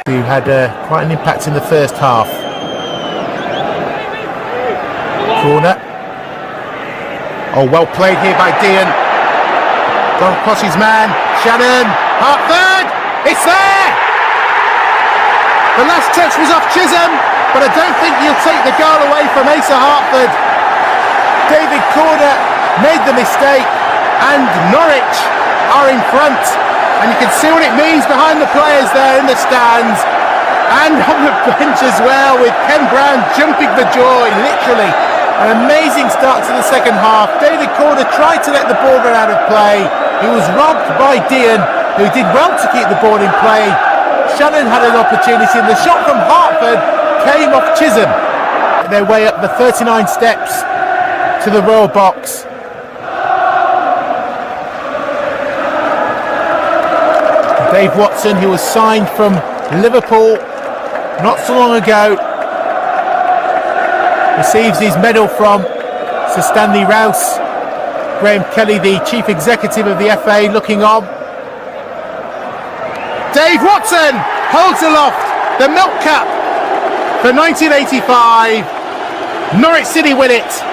who had quite an impact in the first half. Corner. Oh, well played here by Dean. Gone across his man. Shannon. Hartford. It's there. The last touch was off Chisholm, but I don't think you'll take the goal away from Asa Hartford. David Corner made the mistake, and Norwich are in front. And you can see what it means behind the players there in the stands. And on the bench as well, with Ken Brown jumping for joy, literally. An amazing start to the second half. David Corner tried to let the ball run out of play. He was robbed by Dean, who did well to keep the ball in play. Shannon had an opportunity, and the shot from Hartford came off Chisholm. Their way up the 39 steps to the Royal Box. Dave Watson, who was signed from Liverpool not so long ago, receives his medal from Sir Stanley Rouse. Graham Kelly, the chief executive of the FA, looking on. Dave Watson holds aloft the Milk Cup for 1985. Norwich City win it.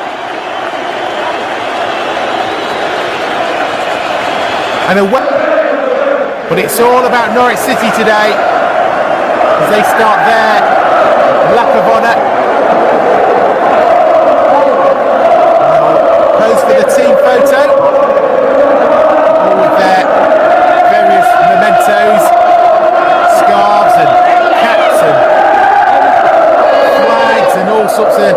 But it's all about Norwich City today as they start their lap of honour. Pose for the team photo, all with their various mementos, scarves and caps and flags and all sorts of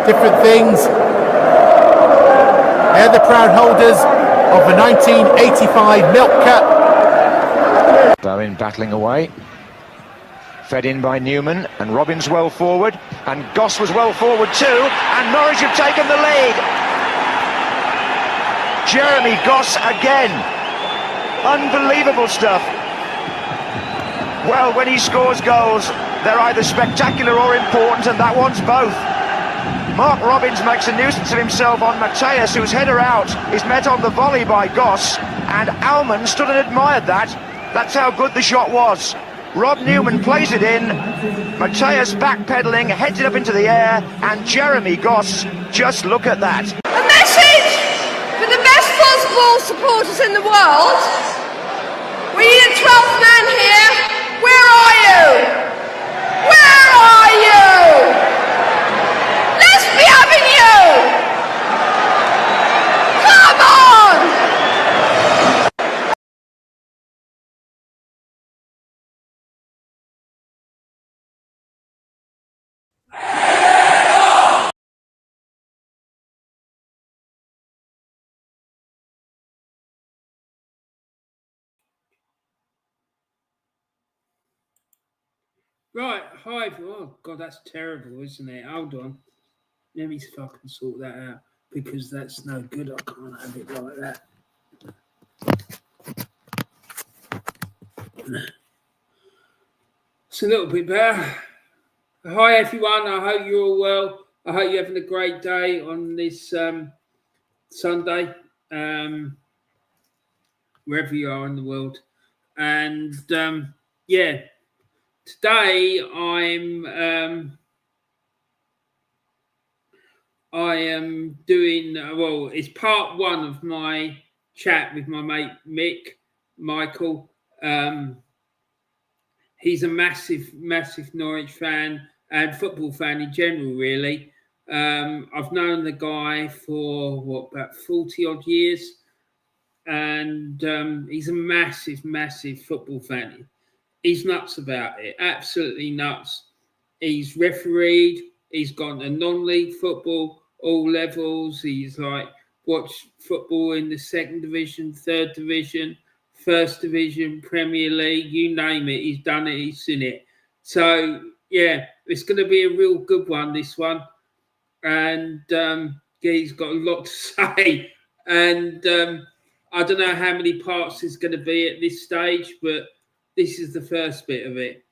different things. They're the proud holders of the 1985 Milk Cup. Bowen battling away, fed in by Newman, and Robbins well forward, and Goss was well forward too, and Norwich have taken the lead. Jeremy Goss again. Unbelievable stuff. Well, when he scores goals, they're either spectacular or important, and that one's both. Mark Robbins makes a nuisance of himself on Mateus, whose header out is met on the volley by Goss, and Alman stood and admired that. That's how good the shot was. Rob Newman plays it in, Mateus backpedaling, heads it up into the air, and Jeremy Goss, just look at that. A message for the best football supporters in the world. We need a 12th man here. Where are you? Where are you? Let's be having you! Come on! Right, hi everyone. Oh God, that's terrible, isn't it? Hold on. Let me see if I can sort that out, because that's no good. I can't have it like that. It's a little bit better. Hi everyone, I hope you're all well. I hope you're having a great day on this Sunday, wherever you are in the world. And yeah, today I am doing, well, it's part one of my chat with my mate Michael. He's a massive Norwich fan and football fan in general, really. I've known the guy for, about 40 odd years. And he's a massive football fan. He's nuts about it, absolutely nuts. He's refereed, he's gone to non-league football, all levels. He's like watched football in the second division, third division, first division, Premier League, you name it. He's done it, he's seen it. So, yeah, it's going to be a real good one, this one. And yeah, he's got a lot to say. And I don't know how many parts there's going to be at this stage, but this is the first bit of it.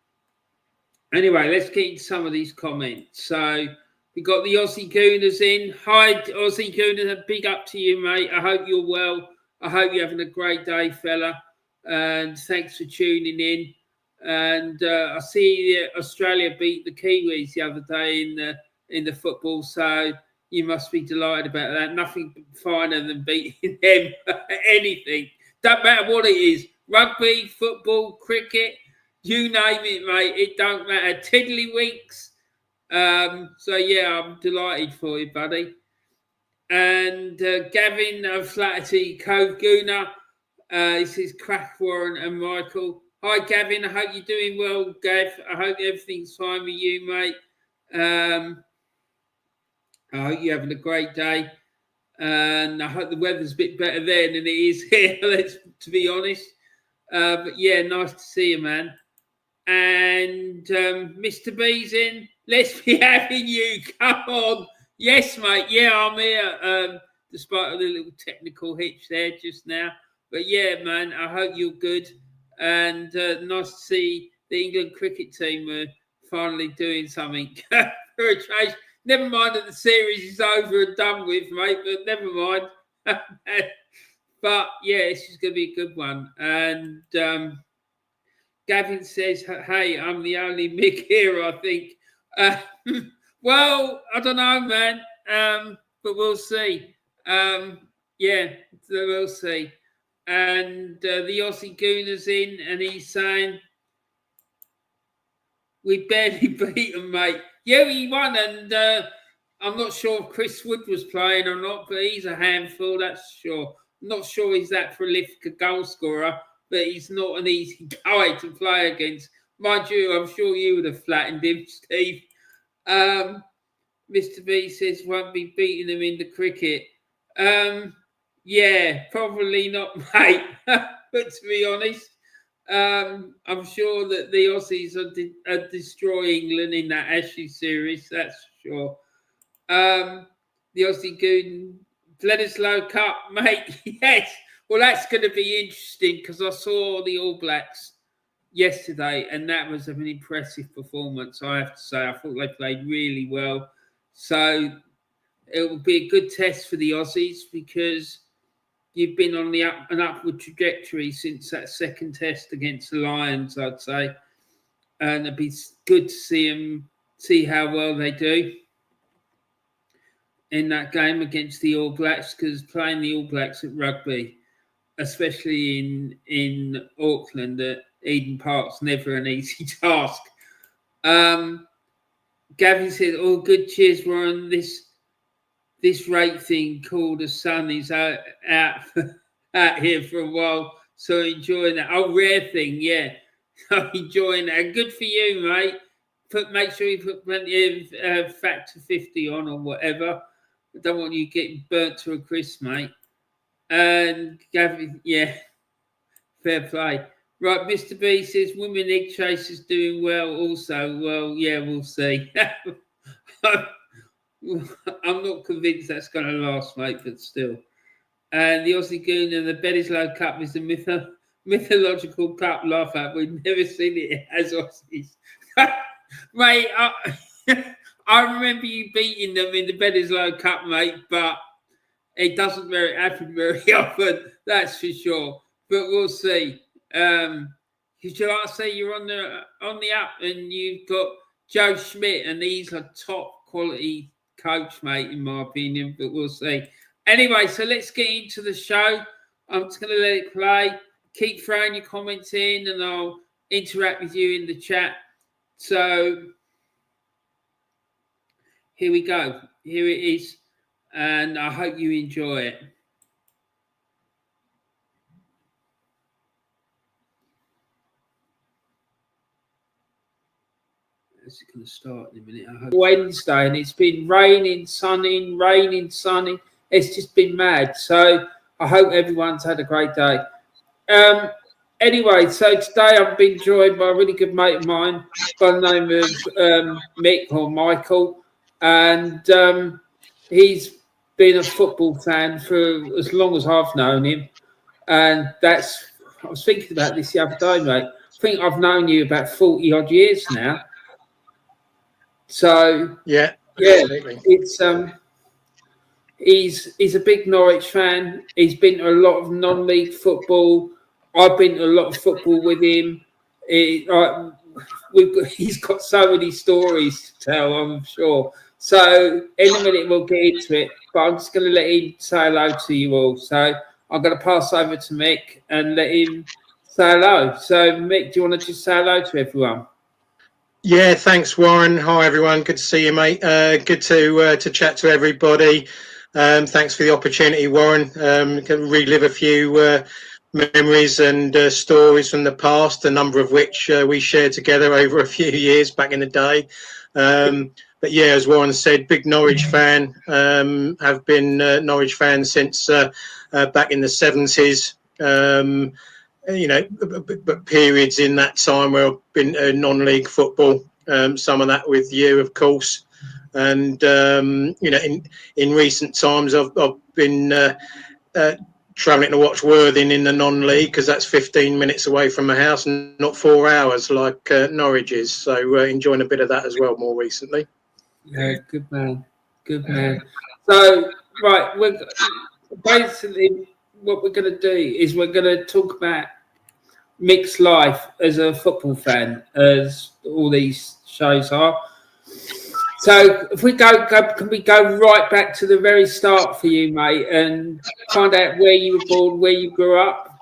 Anyway, let's get into some of these comments. So we got the Aussie Gooners in. Hi, Aussie Gooners. Big up to you, mate. I hope you're well. I hope you're having a great day, fella. And thanks for tuning in. And I see Australia beat the Kiwis the other day in the football, so you must be delighted about that. Nothing finer than beating them at anything. Don't matter what it is. Rugby, football, cricket, you name it, mate. It don't matter. Tiddlywinks. So, yeah, I'm delighted for you, buddy. And Gavin Flaherty, Cove Gooner. This is Crack Warren and Michael. Hi, Gavin. I hope you're doing well, Gav. I hope everything's fine with you, mate. I hope you're having a great day. And I hope the weather's a bit better there than it is here, to be honest. But yeah, nice to see you, man. And Mr. B's in. Let's be having you. Come on. Yes, mate. Yeah, I'm here. Despite the little technical hitch there just now. But yeah, man, I hope you're good. And nice to see the England cricket team are finally doing something for a change. Never mind that the series is over and done with, mate, but never mind. But yeah, it's just going to be a good one. And Gavin says, hey, I'm the only Mick here, I think. Well, I don't know, man. But we'll see. Yeah, we'll see. And the Aussie Gooner's in, and he's saying, we barely beat him, mate. Yeah, he won, and I'm not sure if Chris Wood was playing or not, but he's a handful, that's sure. I'm not sure he's that prolific a goal scorer, but he's not an easy guy to play against. Mind you, I'm sure you would have flattened him, Steve. Mr. B says, won't be beating him in the cricket. Yeah, probably not, mate. But to be honest, I'm sure that the Aussies are destroy England in that Ashes series, that's for sure. The Aussie Goon, Bledisloe Cup, mate. Yes. Well, that's going to be interesting because I saw the All Blacks yesterday and that was an impressive performance, I have to say. I thought they played really well. So it will be a good test for the Aussies because you've been on the an upward trajectory since that second test against the Lions, I'd say. And it'd be good to see how well they do in that game against the All Blacks, because playing the All Blacks at rugby, especially in Auckland at Eden Park's never an easy task. Gavin said, "Oh, good, cheers, Warren. This rate thing called the sun is out here for a while, so enjoying that. Oh, rare thing, yeah. I'm enjoying that. Good for you, mate. Make sure you put plenty of factor 50 on or whatever. I don't want you getting burnt to a crisp, mate." And Gavin, yeah, fair play. Right, Mr. B says, women egg chasers doing well also. Well, yeah, we'll see. I'm not convinced that's going to last, mate, but still. And the Aussie Goon and the Bledisloe Cup is a mythological cup laugh at. We've never seen it as Aussies. Mate, I remember you beating them in the Bledisloe Cup, mate, but it doesn't happen very often, that's for sure. But we'll see. Should I say you're on the up and you've got Joe Schmidt and he's a top quality coach, mate, in my opinion, but we'll see. Anyway, so let's get into the show. I'm just going to let it play. Keep throwing your comments in and I'll interact with you in the chat. So here we go. Here it is. And I hope you enjoy it. It's going to start in a minute. I hope. Wednesday, and it's been raining, sunny. It's just been mad. So I hope everyone's had a great day. Anyway, so today I've been joined by a really good mate of mine by the name of Mick or Michael, and he's been a football fan for as long as I've known him. And I was thinking about this the other day, mate. I think I've known you about 40 odd years now. So yeah, absolutely. It's he's a big Norwich fan. He's been to a lot of non-league football. I've been to a lot of football with him. He's got so many stories to tell, I'm sure. So in a minute we'll get into it, but I'm just going to let him say hello to you all. So I'm going to pass over to Mick and let him say hello. So Mick, do you want to just say hello to everyone? Yeah, thanks, Warren. Hi, everyone. Good to see you, mate. Good to chat to everybody. Thanks for the opportunity, Warren. Can relive a few memories and stories from the past, a number of which we shared together over a few years back in the day. But yeah, as Warren said, big Norwich fan. Have been Norwich fan since back in the 70s. But periods in that time where I've been non-league football, some of that with you, of course. And, in recent times, I've been travelling to watch Worthing in the non-league because that's 15 minutes away from my house and not 4 hours like Norwich is. So enjoying a bit of that as well more recently. Yeah, good man. Good man. So, right, basically what we're going to do is we're going to talk about Mick's life as a football fan, as all these shows are. So if we go, can we go right back to the very start for you, mate, and find out where you were born, where you grew up?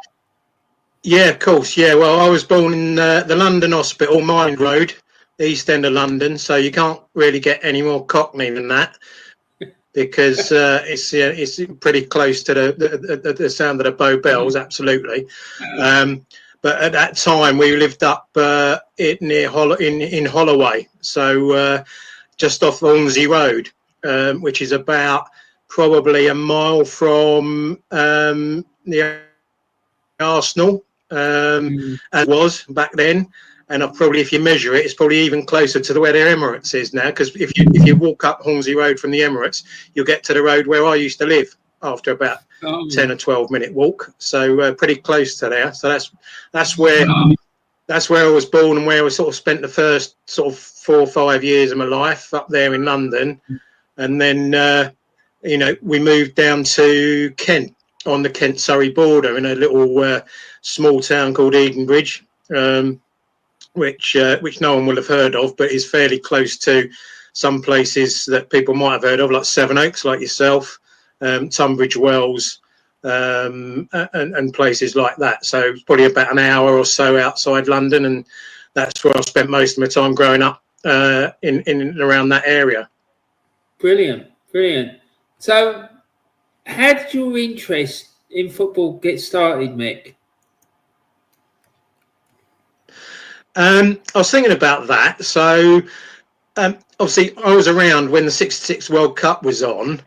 Yeah, of course. Yeah, well, I was born in the London Hospital, Mine Road, East End of London. So you can't really get any more Cockney than that, because it's pretty close to the sound of the Bow Bells, absolutely. But at that time, we lived up in Holloway, so just off Hornsey Road, which is about probably a mile from the Arsenal, as it was back then. And probably, if you measure it, it's probably even closer to where the Emirates is now. Because if you walk up Hornsey Road from the Emirates, you'll get to the road where I used to live after about 10 or 12-minute walk. So pretty close to there. So that's where I was born and where I sort of spent the first sort of 4 or 5 years of my life up there in London. And then we moved down to Kent, on the Kent-Surrey border, in a little small town called Edenbridge. Which no one will have heard of, but is fairly close to some places that people might have heard of, like Sevenoaks, like yourself, Tunbridge Wells, and places like that. So it's probably about an hour or so outside London, and that's where I spent most of my time growing up, in and around that area. Brilliant. So how did your interest in football get started, Mick? I was thinking about that. So obviously I was around when the '66 World Cup was on,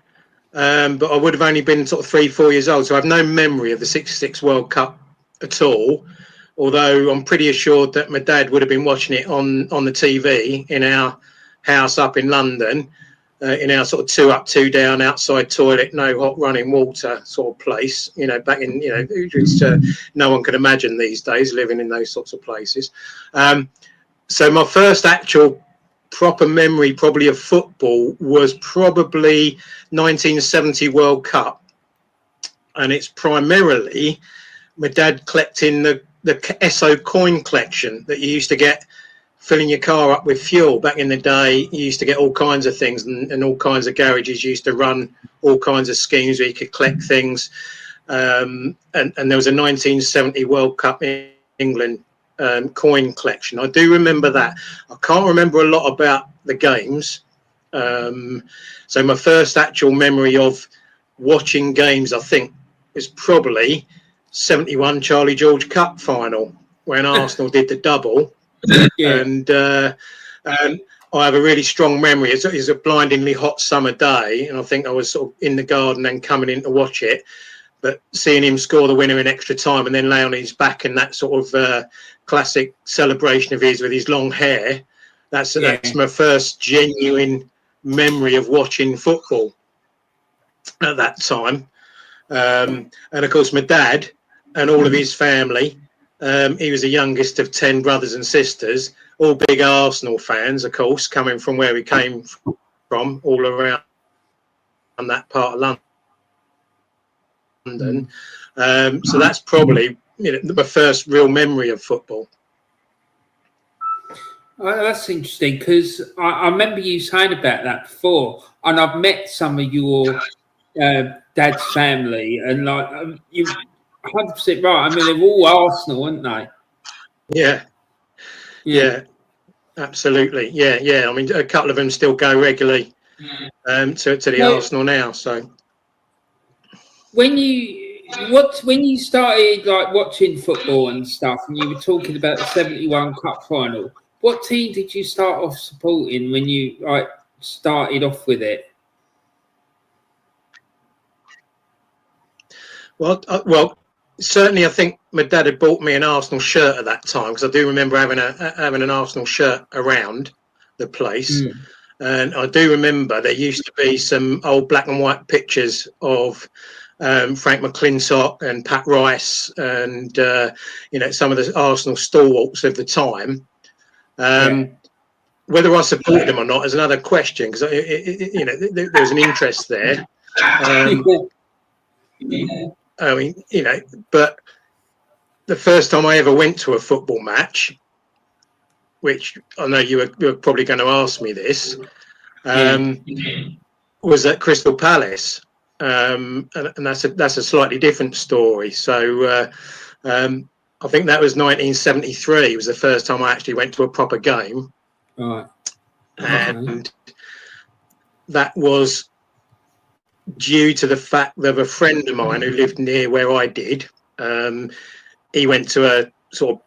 but I would have only been sort of 3-4 years old. So I have no memory of the '66 World Cup at all, although I'm pretty assured that my dad would have been watching it on the TV in our house up in London, in our sort of 2 up, 2 down, outside toilet, no hot running water sort of place. Back in, which no one could imagine these days, living in those sorts of places. So my first actual proper memory probably of football was probably 1970 World Cup. And it's primarily my dad collecting the Esso coin collection that you used to get, filling your car up with fuel. Back in the day, you used to get all kinds of things, and all kinds of garages used to run all kinds of schemes where you could collect things. And there was a 1970 World Cup in England coin collection. I do remember that. I can't remember a lot about the games. So my first actual memory of watching games, I think, is probably 71 Charlie George Cup final when Arsenal did the double. Yeah. And I have a really strong memory. It was a blindingly hot summer day, and I think I was sort of in the garden and coming in to watch it. But seeing him score the winner in extra time and then lay on his back in that sort of classic celebration of his with his long hair, that's my first genuine memory of watching football at that time. And of course, my dad and all of his family, he was the youngest of 10 brothers and sisters, all big Arsenal fans, of course, coming from where we came from, all around that part of London. So that's probably my first real memory of football. Oh, that's interesting because I remember you saying about that before, and I've met some of your dad's family, and like you 100% right. I mean, they're all Arsenal, aren't they? Yeah, yeah, absolutely. Yeah. I mean, a couple of them still go regularly to the So Arsenal now. So when you started like watching football and stuff, and you were talking about the '71 Cup final, what team did you start off supporting when you like started off with it? well, certainly I think my dad had bought me an Arsenal shirt at that time, because I do remember having an Arsenal shirt around the place. And I do remember there used to be some old black and white pictures of Frank McClintock and Pat Rice and some of the Arsenal stalwarts of the time. Whether I supported them or not is another question, because there was an interest there. I mean, but the first time I ever went to a football match, which I know you were probably going to ask me this, was at Crystal Palace, and that's a slightly different story. So I think that was 1973. It was the first time I actually went to a proper game, Right. And that was due to the fact that a friend of mine who lived near where I did, he went to a sort of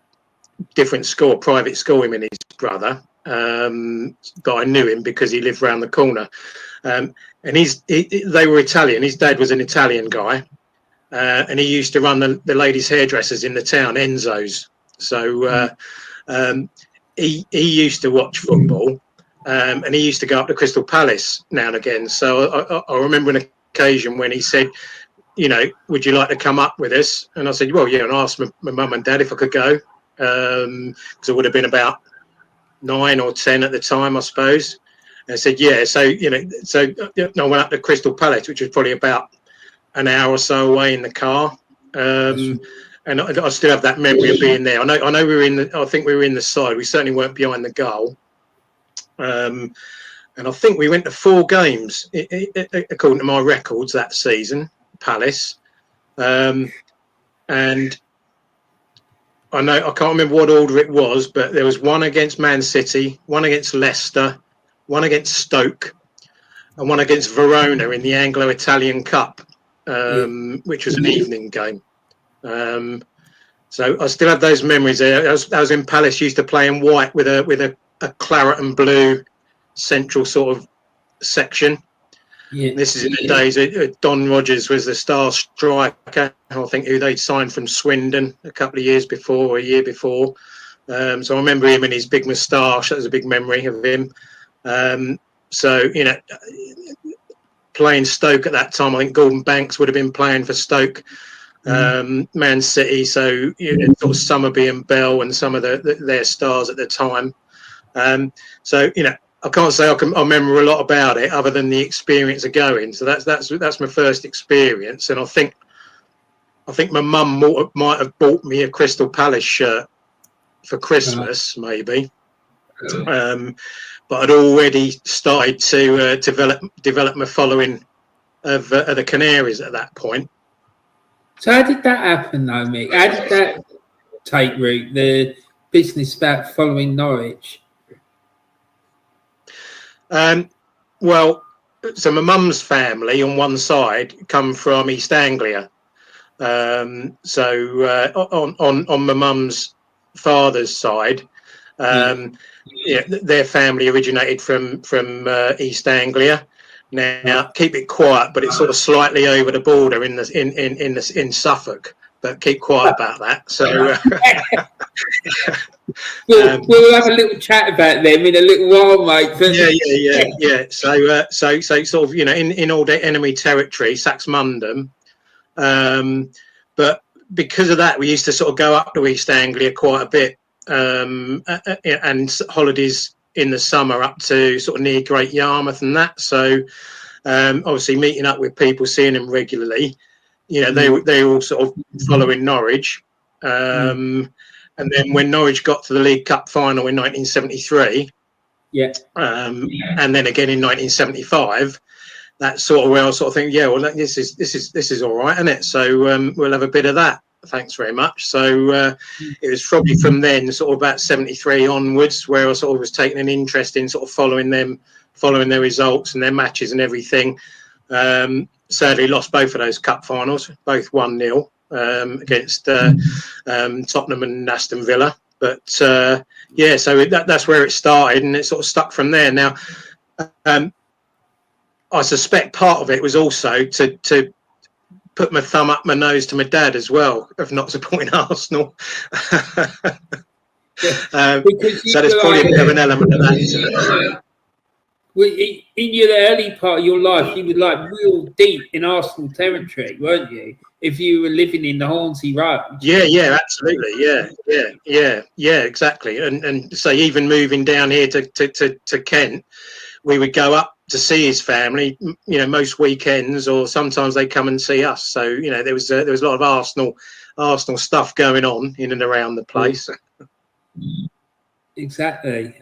different school, private school, him and his brother, but I knew him because he lived round the corner. And they were Italian. His dad was an Italian guy, and he used to run the ladies' hairdressers in the town, Enzo's. So he used to watch football, and he used to go up to Crystal Palace now and again. So I remember an occasion when he said, would you like to come up with us? And I said, well, yeah, and I asked my mum and dad if I could go, because I would have been about 9 or 10 at the time, I suppose. And I said, yeah. So, I went up to Crystal Palace, which was probably about an hour or so away in the car. And I still have that memory of being there. I know I think we were in the side. We certainly weren't behind the goal. And I think we went to 4 games, according to my records, that season, Palace. And I can't remember what order it was, but there was one against Man City, one against Leicester, one against Stoke, and one against Verona in the Anglo-Italian Cup, which was an evening game. So I still have those memories there. I was in Palace, used to play in white with a claret and blue central sort of section. Yeah. This is in the days Don Rogers was the star striker, I think, who they'd signed from Swindon a couple of years before, or a year before. So I remember him and his big moustache. That was a big memory of him. So, playing Stoke at that time, I think Gordon Banks would have been playing for Stoke, Man City. So, sort of Summerby and Bell and some of their stars at the time. So, I can't say I remember a lot about it other than the experience of going. So that's my first experience, and I think my mum might have bought me a Crystal Palace shirt for Christmas, maybe. But I'd already started to develop my following of the Canaries at that point. So how did that happen, though, Mick? How did that take root? The business about following Norwich. Well, so my mum's family on one side come from East Anglia. So on my mum's father's side, their family originated from East Anglia. Now, keep it quiet, but it's sort of slightly over the border in Suffolk. But keep quiet about that. So we'll have a little chat about them in a little while, mate. But... Yeah. So sort of in all the enemy territory, Saxmundham. But because of that, we used to sort of go up to East Anglia quite a bit, and holidays in the summer up to sort of near Great Yarmouth and that. So obviously meeting up with people, seeing them regularly. They were all sort of following Norwich, and And then when Norwich got to the League Cup final in 1973, and then again in 1975, that's sort of where I sort of think, yeah, well, this is all right, isn't it? So we'll have a bit of that. Thanks very much. So it was probably from then, sort of about 73 onwards, where I sort of was taking an interest in sort of following their results and their matches and everything. Sadly, lost both of those cup finals, both 1-0 against Tottenham and Aston Villa. But so that's where it started, and it sort of stuck from there. Now, I suspect part of it was also to put my thumb up my nose to my dad as well, of not supporting Arsenal. So there's probably a bit of an element of that to it. Well, in your early part of your life, you were like real deep in Arsenal territory, weren't you? If you were living in the Hornsey Road. Yeah, absolutely. Yeah, exactly. And so even moving down here to Kent, we would go up to see his family, most weekends, or sometimes they come and see us. So there was a lot of Arsenal stuff going on in and around the place. Exactly.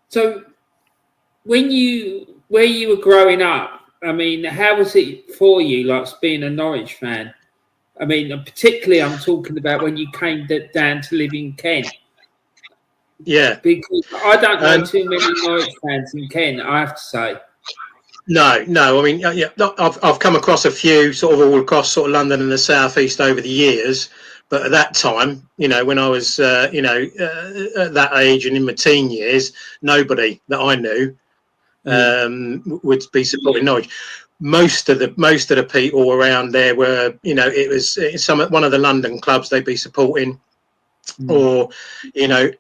So where you were growing up, I mean, how was it for you, like being a Norwich fan? I mean, particularly I'm talking about when you came down to live in Kent. Yeah. Because I don't know too many Norwich fans in Kent, I have to say. No. I mean, I've come across a few sort of all across sort of London and the South East over the years. But at that time, when I was, at that age and in my teen years, nobody that I knew would be supporting Norwich. Most of the people around there were, it was one of the London clubs they'd be supporting, or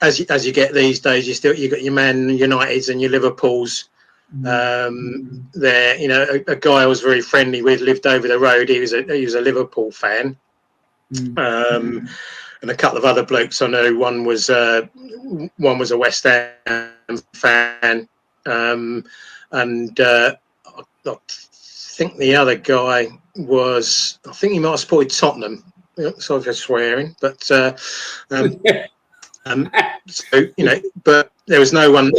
as you get these days, you got your Man Uniteds and your Liverpools. There, a guy I was very friendly with lived over the road. He was a Liverpool fan. And a couple of other blokes I know. One was a West Ham fan, and I think the other guy was. I think he might have supported Tottenham. Sorry for swearing, but so but there was no one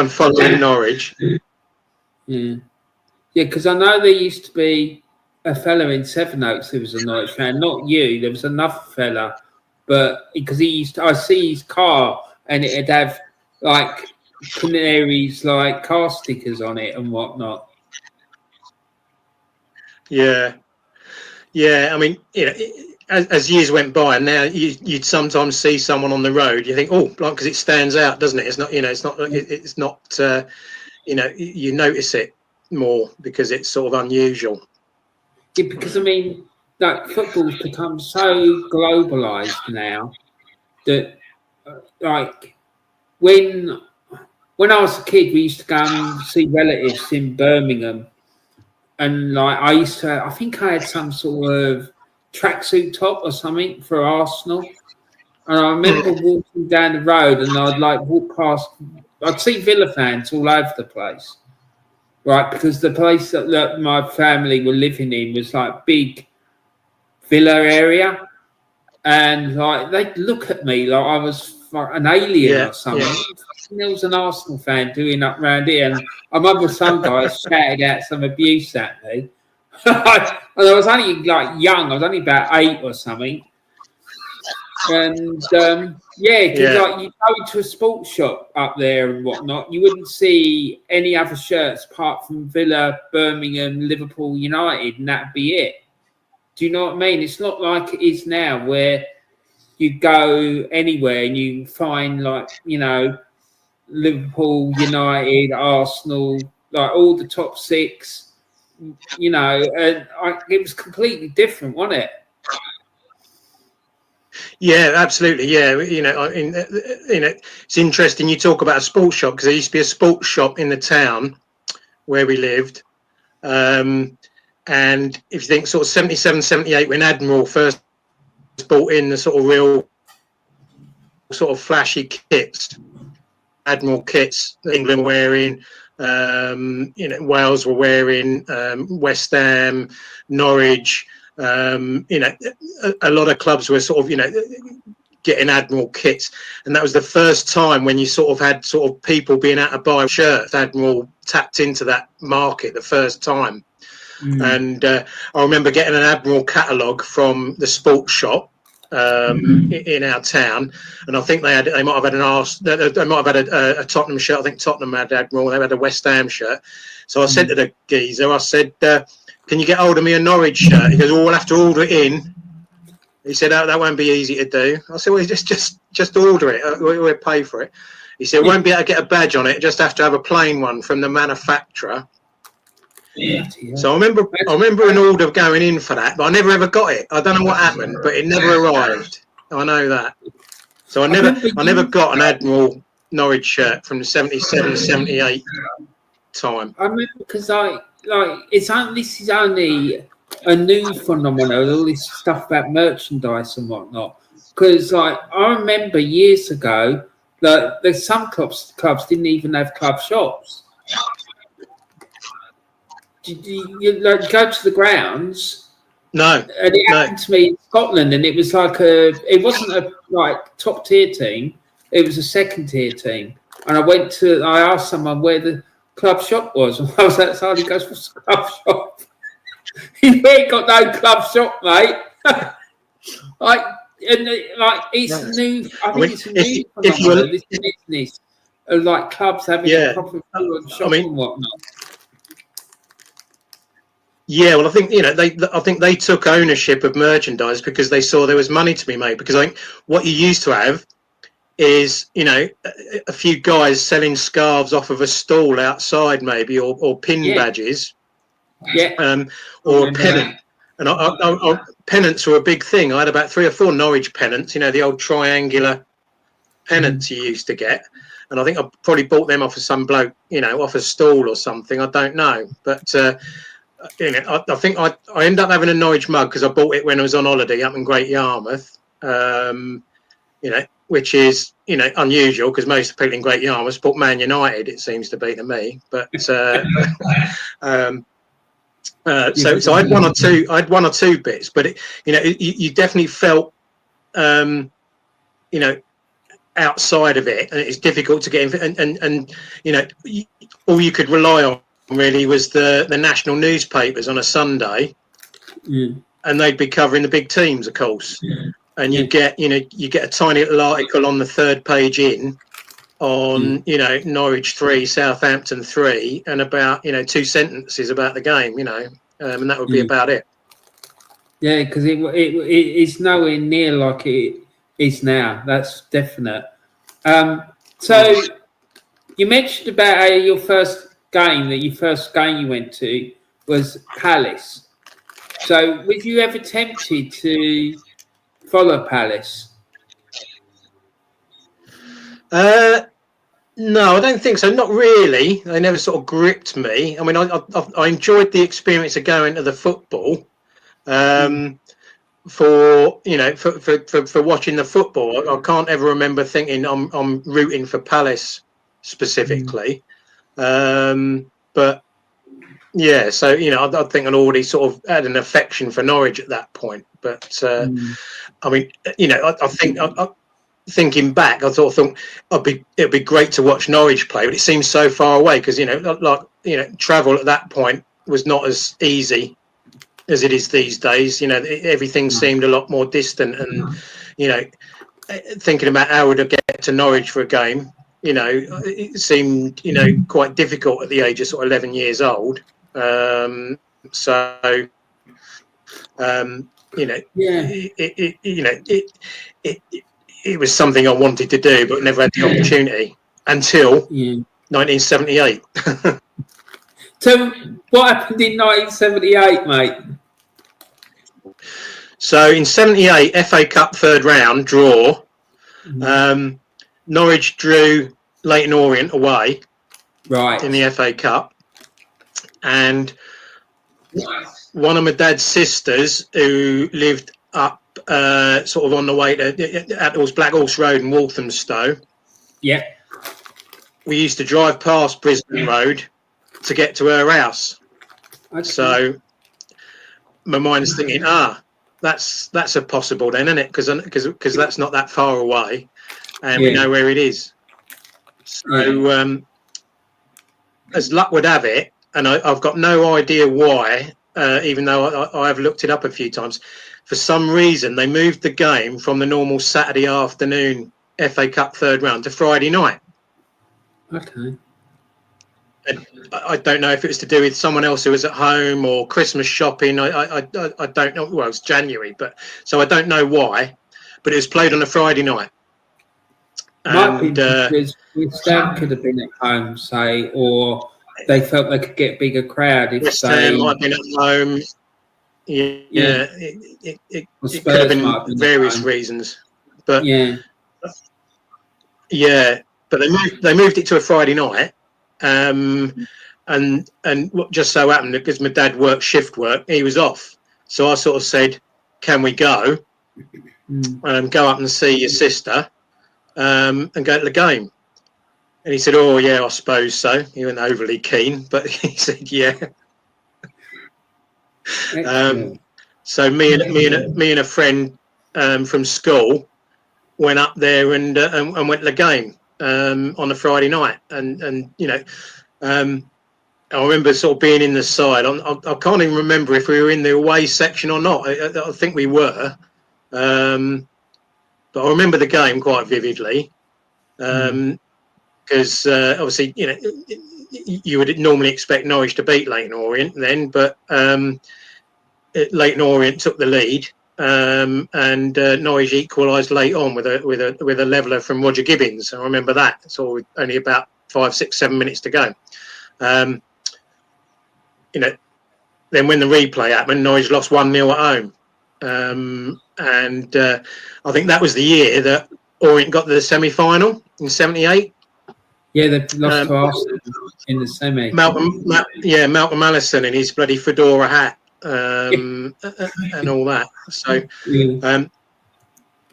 following Norwich. Yeah, because I know there used to be a fella in Sevenoaks who was a Norwich fan, not you. There was another fella, but because I see his car and it'd have like Canary's like car stickers on it and whatnot. Yeah. I mean, as years went by, and now you'd sometimes see someone on the road. You think, because it stands out, doesn't it? It's not, it's not. You notice it more because it's sort of unusual. Yeah, because I mean, like football's become so globalized now that, like, when I was a kid, we used to go and see relatives in Birmingham, and like I think I had some sort of tracksuit top or something for Arsenal, and I remember walking down the road, and I'd like walk past. I'd see Villa fans all over the place. Right, because the place that my family were living in was like big villa area, and like they'd look at me like I was an alien or something. There was an Arsenal fan doing up round here, and I remember some guys shouted out some abuse at me. And I was only like young; I was only about 8 or something. And because like you go to a sports shop up there and whatnot, you wouldn't see any other shirts apart from Villa, Birmingham, Liverpool, United, and that'd be it. Do you know what I mean? It's not like it is now where you go anywhere and you find like, Liverpool, United, Arsenal, like all the top 6, and it was completely different, wasn't it? Yeah, absolutely. Yeah, it's interesting you talk about a sports shop, because there used to be a sports shop in the town where we lived. And if you think sort of 77, 78, when Admiral first brought in the sort of real sort of flashy kits, Admiral kits that England were wearing, Wales were wearing, West Ham, Norwich, A lot of clubs were sort of, getting Admiral kits, and that was the first time when you sort of had sort of people being able to buy shirts. Admiral tapped into that market the first time. And I remember getting an Admiral catalogue from the sports shop in our town, and I think they might have had a Tottenham shirt. I think Tottenham had Admiral. They had a West Ham shirt. So I said to the geezer, I said, "Can you get hold of me a Norwich shirt?" He goes, "Oh, we'll have to order it in." He said, "Oh, that won't be easy to do." I said, "Well, just order it. We'll pay for it." He said, "Won't be able to get a badge on it. Just have to have a plain one from the manufacturer." Yeah. So I remember an order going in for that, but I never ever got it. I don't know what happened, but it never arrived. I know that. So I never got an Admiral Norwich shirt from the 77, 78 time. I remember because this is only a new phenomenon, all this stuff about merchandise and whatnot. Because I remember years ago that there's some clubs didn't even have club shops. You go to the grounds? No. And it happened to me in Scotland, and it was it wasn't a top tier team, it was a second tier team. And I asked someone where the club shop was, and I was outside. He goes, "What's the club shop?" You ain't got no club shop, mate. It's new. I think it's a new phenomenon, this business of clubs having a proper shop and whatnot. Yeah, well, I think they took ownership of merchandise because they saw there was money to be made. Because I think what you used to have is, a few guys selling scarves off of a stall outside, maybe, or pin badges, or a pennant. And I pennants were a big thing. I had about 3 or 4 Norwich pennants, the old triangular pennants you used to get. And I think I probably bought them off of some bloke, off a stall or something. I don't know, but. I think I ended up having a Norwich mug because I bought it when I was on holiday up in Great Yarmouth, which is, unusual because most people in Great Yarmouth support Man United, it seems to be to me. But so I had one or two bits, but you definitely felt, outside of it, and it's difficult to get in, and all you could rely on really was the national newspapers on a Sunday, and they'd be covering the big teams, of course, and you get a tiny little article on the third page on Norwich 3, Southampton 3, and about 2 sentences about the game, and that would be about it. Yeah, because it's nowhere near like it is now. That's definite. So you mentioned about your first game you went to was Palace. So was you ever tempted to follow Palace? No, I don't think so. Not really. They never sort of gripped me. I mean, I enjoyed the experience of going to the football. For watching the football, I can't ever remember thinking I'm rooting for Palace specifically. But yeah, so I think I'd already sort of had an affection for Norwich at that point. But I mean, I think thinking back, I sort of thought it'd be great to watch Norwich play, but it seems so far away because travel at that point was not as easy as it is these days. Everything seemed a lot more distant, and thinking about how would I get to Norwich for a game, it seemed quite difficult at the age of sort of 11 years old. It was something I wanted to do, but never had the opportunity until 1978. So what happened in 1978, mate? So in 78, FA Cup third round draw. Norwich drew Leyton Orient away in the FA Cup. And one of my dad's sisters who lived up sort of on the way to Black Horse Road in Walthamstow. Yeah. We used to drive past Brisbane Road to get to her house. Okay. So my mind's thinking, that's a possible then, isn't it? Because that's not that far away, and we know where it is. So as luck would have it, and I've got no idea why, even though I've looked it up a few times, for some reason they moved the game from the normal Saturday afternoon FA Cup third round to Friday night. Okay. And I don't know if it was to do with someone else who was at home or Christmas shopping. I don't know. Well, it's January, so I don't know why. But it was played on a Friday night. Might be because West Ham could have been at home, say, or they felt they could get a bigger crowd if West they Ham might have been at home. Yeah. It could have been various reasons, but but they moved it to a Friday night. And what just so happened, because my dad worked shift work, he was off. So I sort of said, can we go? Go up and see your sister and go to the game. And he said, oh, yeah, I suppose so. He wasn't overly keen, but he said, yeah. So me and a friend from school went up there and went to the game on a Friday night. And you know, I remember sort of being in the side. I can't even remember if we were in the away section or not. I think we were. But I remember the game quite vividly. Because obviously, you know, you would normally expect Norwich to beat Leyton Orient then, but Leyton Orient took the lead, and Norwich equalised late on with a leveller from Roger Gibbons. I remember that. So only about 5, 6, 7 minutes to go. You know, then when the replay happened, Norwich lost 1-0 at home, and I think that was the year that Orient got to the semi-final in '78. Yeah, they lost to Arsenal in the semi. Malcolm Allison in his bloody fedora hat and all that. So,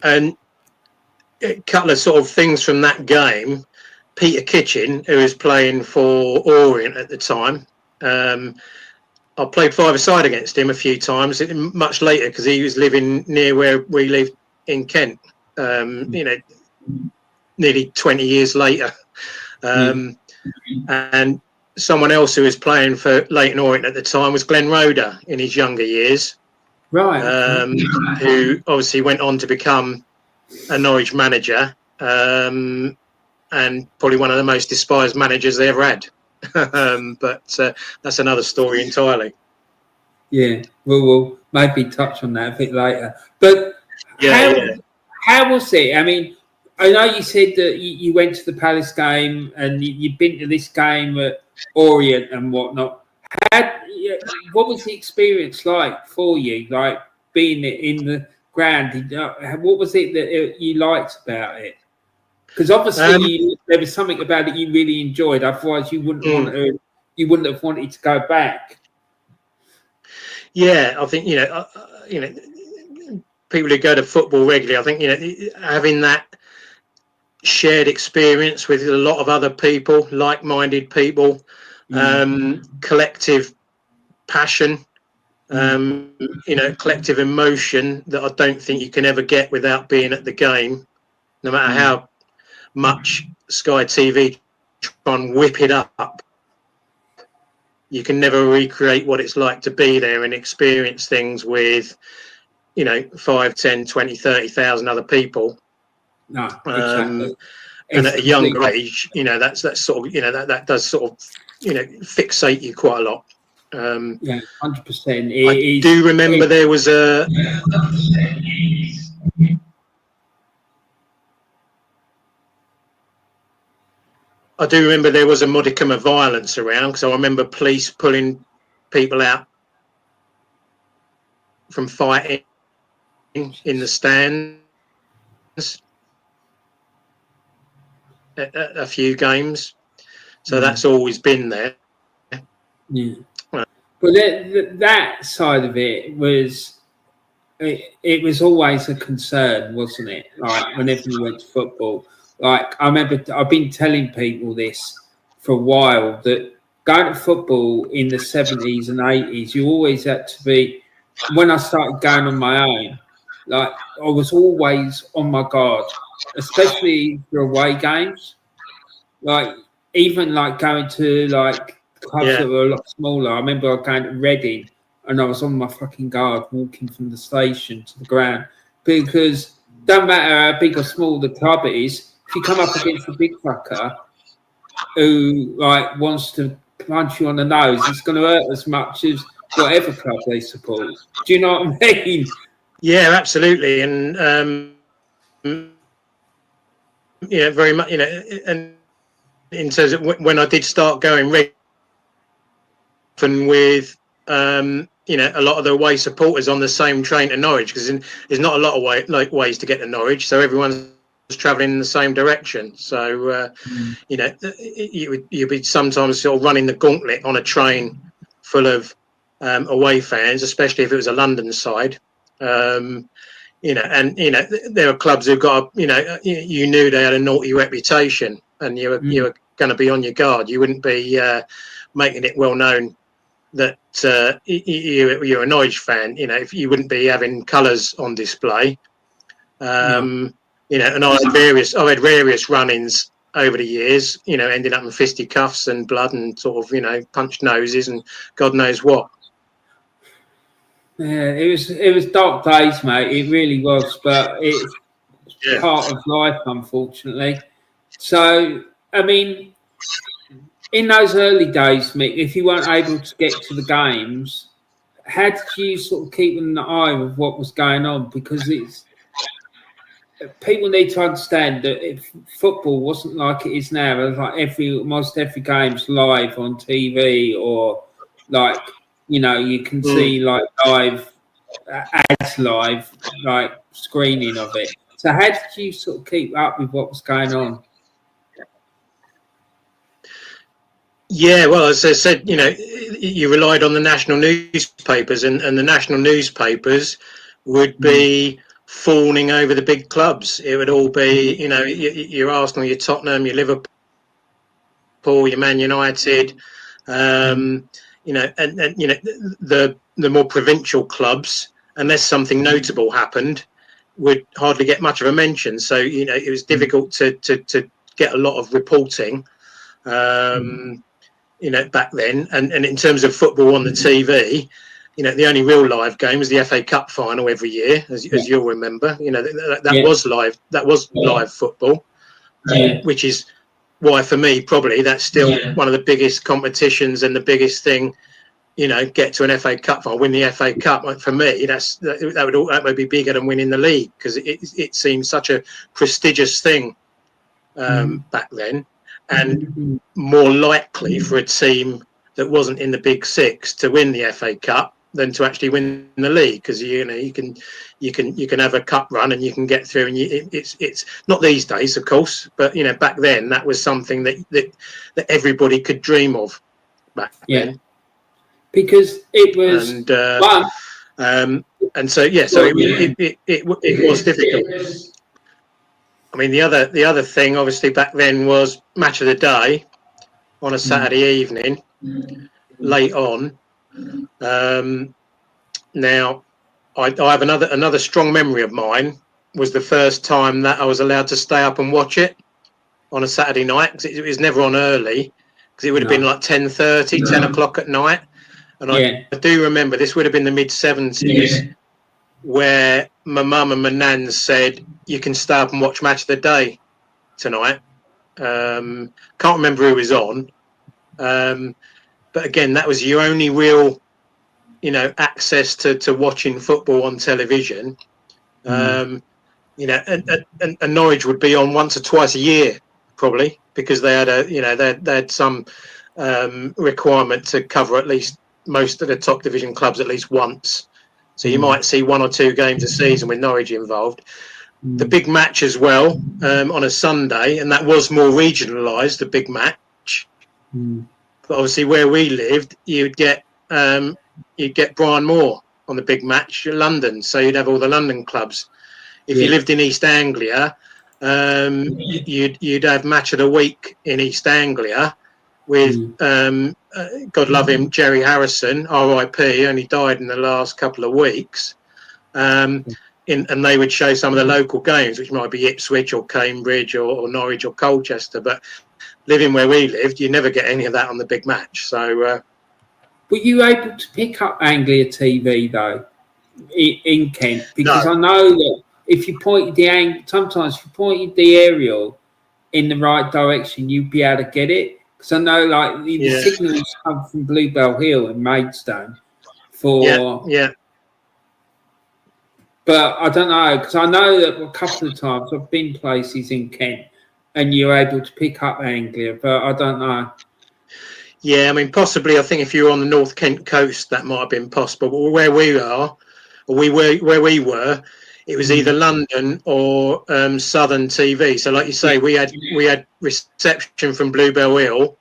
and a couple of sort of things from that game. Peter Kitchen, who was playing for Orient at the time, I played five-a-side against him a few times, much later, because he was living near where we lived in Kent. You know, nearly 20 years later. And someone else who was playing for Leyton Orient at the time was Glenn Roeder in his younger years, right? Who obviously went on to become a Norwich manager, and probably one of the most despised managers they ever had. But that's another story entirely. Yeah, we'll maybe touch on that a bit later. But how was it? I mean, I know you said that you went to the Palace game and you've been to this game at Orient and whatnot. What was the experience like for you, like being in the ground? What was it that you liked about it? Because obviously there was something about it you really enjoyed. Otherwise, you wouldn't have wanted to go back. Yeah, I think you know, people who go to football regularly, I think having that shared experience with a lot of other people, like-minded people, collective passion, collective emotion that I don't think you can ever get without being at the game, no matter how much Sky TV try and whip it up. You can never recreate what it's like to be there and experience things with, 5, 10, 20, 30,000 other people. No, exactly. And at a younger age, that's sort of, that does sort of, fixate you quite a lot. 100%. I do remember there was a. I do remember there was a modicum of violence around, because I remember police pulling people out from fighting in the stands at a few games. So that's always been there. Yeah. But that side of it was, it was always a concern, wasn't it? Like whenever you went to football. Like I remember, I've been telling people this for a while, that going to football in the 70s and 80s, you always had to be when I started going on my own, like I was always on my guard, especially for away games. Like even like going to like clubs Yeah. that were a lot smaller. I remember going to Reading and I was on my fucking guard walking from the station to the ground because don't matter how big or small the club is, if you come up against a big fucker who like wants to punch you on the nose, it's going to hurt as much as whatever club they support. Do you know what I mean? Yeah, absolutely. And very much, and in terms of when I did start going and with a lot of the away supporters on the same train to Norwich, because there's not a lot of ways to get to Norwich, so everyone's travelling in the same direction. So you'd be sometimes sort of running the gauntlet on a train full of away fans, especially if it was a London side. There are clubs who got you knew they had a naughty reputation, and you were going to be on your guard. You wouldn't be making it well known that you're a Norwich fan. If you wouldn't be having colours on display. And I had various run-ins over the years. Ending up in fisticuffs and blood and sort of punched noses and God knows what. Yeah, it was dark days, mate. It really was, but it's part of life, unfortunately. So, I mean, in those early days, Mick, if you weren't able to get to the games, how did you sort of keep an eye of what was going on? Because people need to understand that if football wasn't like it is now, it was like almost every game's live on TV, or like you can see like live like screening of it. So how did you sort of keep up with what was going on? Yeah, well, as I said, you relied on the national newspapers, and the national newspapers would be fawning over the big clubs. It would all be, your Arsenal, your Tottenham, your Liverpool, your Man United, and the more provincial clubs, unless something notable happened, would hardly get much of a mention. So, it was difficult to get a lot of reporting. Back then, and in terms of football on the TV, the only real live game was the FA Cup final every year, as you'll remember. That was live. That was live football, which is why, for me, probably that's still one of the biggest competitions and the biggest thing. Get to an FA Cup final, win the FA Cup. For me, that would be bigger than winning the league, because it seemed such a prestigious thing back then. And more likely for a team that wasn't in the Big Six to win the FA Cup than to actually win the league, because you can have a cup run and you can get through, and it's not these days, of course, but back then that was something that everybody could dream of back then, because it was and so it was difficult. I mean, the other thing, obviously, back then was match of the day on a Saturday evening, late on. Now, I have another strong memory of mine. Was the first time that I was allowed to stay up and watch it on a Saturday night, because it was never on early, because it would have been like 10:30, 10 o'clock at night. And I do remember this would have been the mid-70s. Where my mum and my nan said, you can stay up and watch Match of the Day tonight. Can't remember who was on. But again, that was your only real, access to watching football on television. And Norwich would be on once or twice a year, probably, because they had they had some requirement to cover at least most of the top division clubs at least once. So you might see one or two games a season with Norwich involved. The big match as well on a Sunday, and that was more regionalised, the big match. But obviously where we lived, you'd get Brian Moore on the big match in London. So you'd have all the London clubs. If you lived in East Anglia, you'd have Match of the Week in East Anglia with God love him, Jerry Harrison, R.I.P., only died in the last couple of weeks. And they would show some of the local games, which might be Ipswich or Cambridge or Norwich or Colchester. But living where we lived, you never get any of that on the big match. So, were you able to pick up Anglia TV though in Kent? Because no. I know that if you pointed sometimes if you pointed the aerial in the right direction, you'd be able to get it. Because I know, like the signals come from Bluebell Hill in Maidstone Yeah. But I don't know, because I know that a couple of times I've been places in Kent and you're able to pick up Anglia, but I don't know. Yeah, I mean, possibly. I think if you were on the North Kent coast, that might have been possible. But where we were, it was either London or Southern TV. So, like you say, we had reception from Bluebell Hill,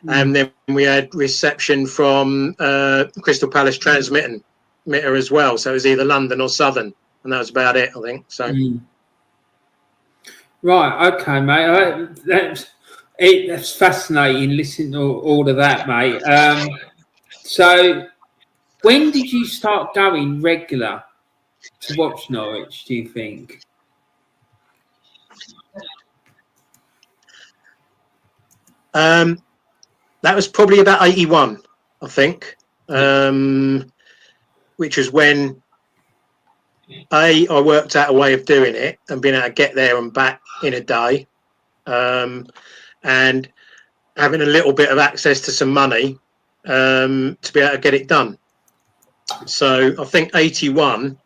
and then we had reception from Crystal Palace transmitter as well. So it was either London or Southern, and that was about it, I think. So. Right, okay, mate. That's fascinating listening to all of that, mate. So, when did you start going regular to watch Norwich, do you think? That was probably about 81, I think, which was when I worked out a way of doing it and being able to get there and back in a day, and having a little bit of access to some money to be able to get it done. So I think 81,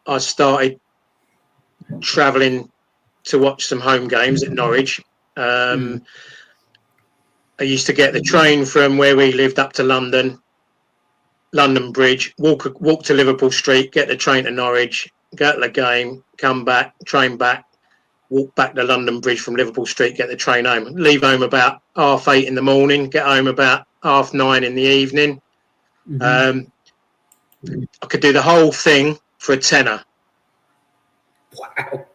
I started travelling to watch some home games at Norwich. I used to get the train from where we lived up to London Bridge, walk to Liverpool Street, get the train to Norwich, go to the game, come back, train back, walk back to London Bridge from Liverpool Street, get the train home, leave home about 8:30 in the morning, get home about 9:30 in the evening. I could do the whole thing for a tenner. Wow.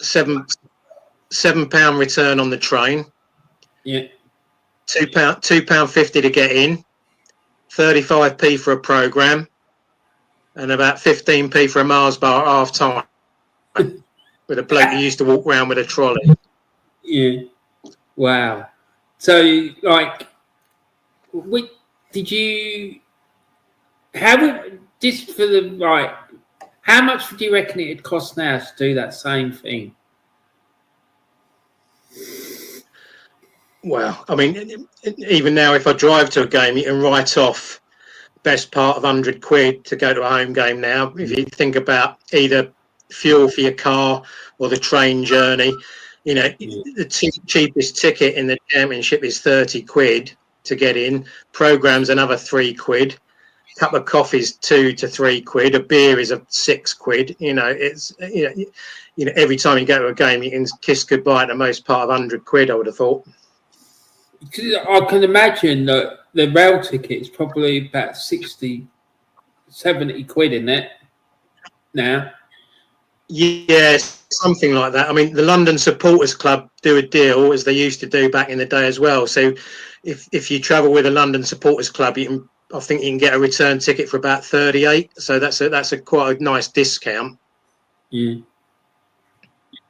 £7 return on the train. Yeah. £2.50 to get in, 35p for a programme, and about 15p for a Mars bar at half time. With a bloke who used to walk around with a trolley. Yeah. Wow. So, like, how much would you reckon it'd cost now to do that same thing? Well, I mean, even now, if I drive to a game, you can write off best part of £100 to go to a home game now. If you think about either fuel for your car or the train journey, you know, the cheapest ticket in the Championship is £30 to get in. Programme's another £3. A cup of coffee's £2 to £3. A beer is £6. You know, it's you know, every time you go to a game, you can kiss goodbye to most part of £100. I would have thought. I can imagine that the rail ticket is probably about 60, 70 quid, isn't it? Now. Yeah, something like that. I mean, the London Supporters Club do a deal as they used to do back in the day as well. So if you travel with a London Supporters Club, I think you can get a return ticket for about 38. So that's a quite a nice discount. Yeah.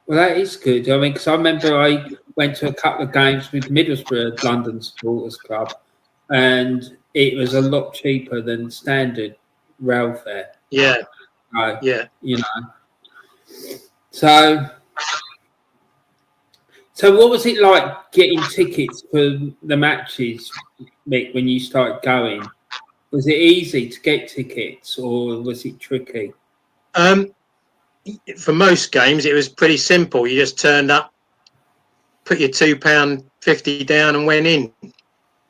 Well, that is good. I mean, because I remember I went to a couple of games with Middlesbrough London Supporters Club, and it was a lot cheaper than standard rail fare. Yeah. Yeah. You know. So what was it like getting tickets for the matches, Mick, when you started going? Was it easy to get tickets, or was it tricky? For most games, it was pretty simple. You just turned up, put your £2.50 down, and went in.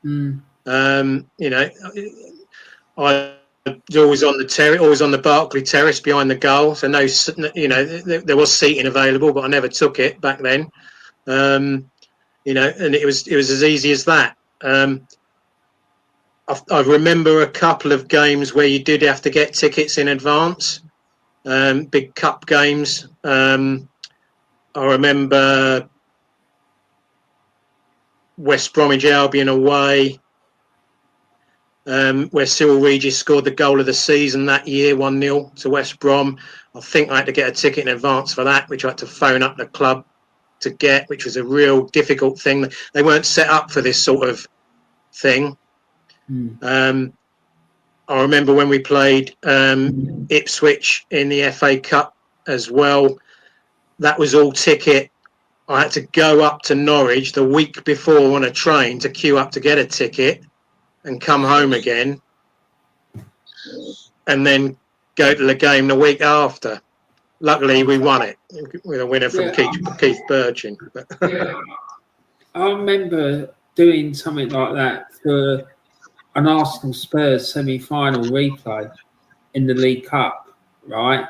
You know, I was always on the Terrace, always on the Barclay Terrace behind the goal. So you know, there was seating available, but I never took it back then. You know, and it was as easy as that. I remember a couple of games where you did have to get tickets in advance. Big cup games. I remember West Bromwich Albion away where Cyril Regis scored the goal of the season that year, 1-0 to West Brom. I think I had to get a ticket in advance for that, which I had to phone up the club to get, which was a real difficult thing. They weren't set up for this sort of thing. I remember when we played Ipswich in the FA Cup as well. That was all ticket. I had to go up to Norwich the week before on a train to queue up to get a ticket and come home again, and then go to the game the week after. Luckily, we won it with a winner from Keith Birchin. I remember doing something like that for an Arsenal Spurs semi-final replay in the League Cup, right?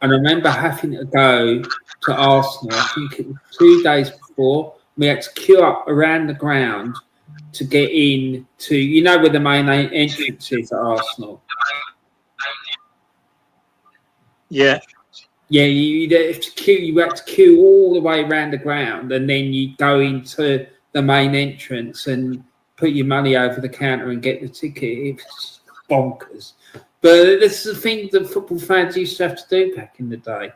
And I remember having to go to Arsenal, I think it was 2 days before. We had to queue up around the ground to get in to, you know, where the main entrance is at Arsenal. Yeah. Yeah, you had to queue all the way around the ground, and then you go into the main entrance and put your money over the counter and get the ticket. It was bonkers. But this is the thing that football fans used to have to do back in the day.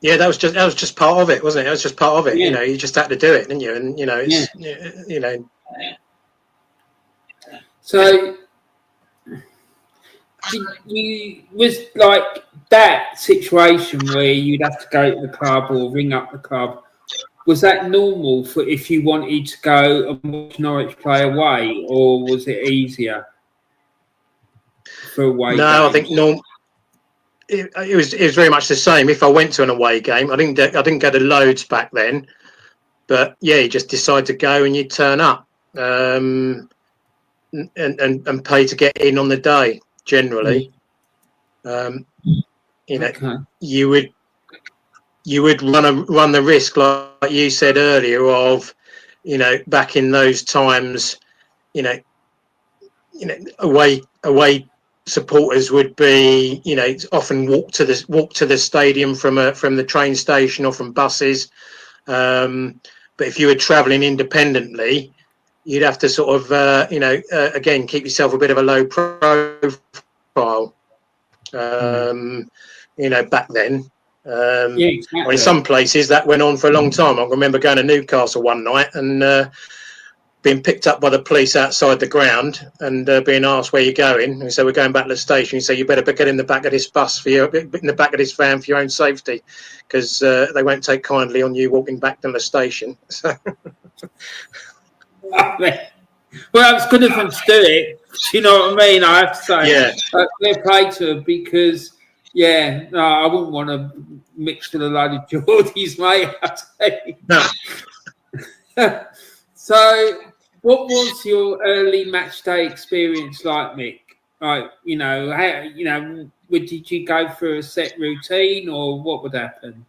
Yeah, that was just part of it, wasn't it? That was just part of it. Yeah. You know, you just had to do it, didn't you? And you know, it's you know. So was like that situation where you'd have to go to the club or ring up the club. Was that normal for if you wanted to go and watch Norwich play away, or was it easier for away? No, games? I think it was very much the same. If I went to an away game, I didn't go to loads back then, but yeah, you just decide to go and you turn up and pay to get in on the day. Generally, you know, Okay. you would run the risk, like you said earlier, of, you know, back in those times, you know, away supporters would be, you know, often walk to the stadium from the train station or from buses. But if you were travelling independently, you'd have to sort of, again, keep yourself a bit of a low profile. You know, back then. Yeah, exactly. Or in some places that went on for a long time. I remember going to Newcastle one night and being picked up by the police outside the ground and being asked where you're going. And so we're going back to the station. You say, you better get in the back of this bus in the back of this van for your own safety, because they won't take kindly on you walking back to the station. So. Well, it's good of them to do it. Do you know what I mean? I have to say, yeah, they're paid to, because, yeah, no, I wouldn't want to mix with a load of Geordies, mate. no. So, what was your early match day experience like, Mick? Like, you know, did you go through a set routine, or what would happen?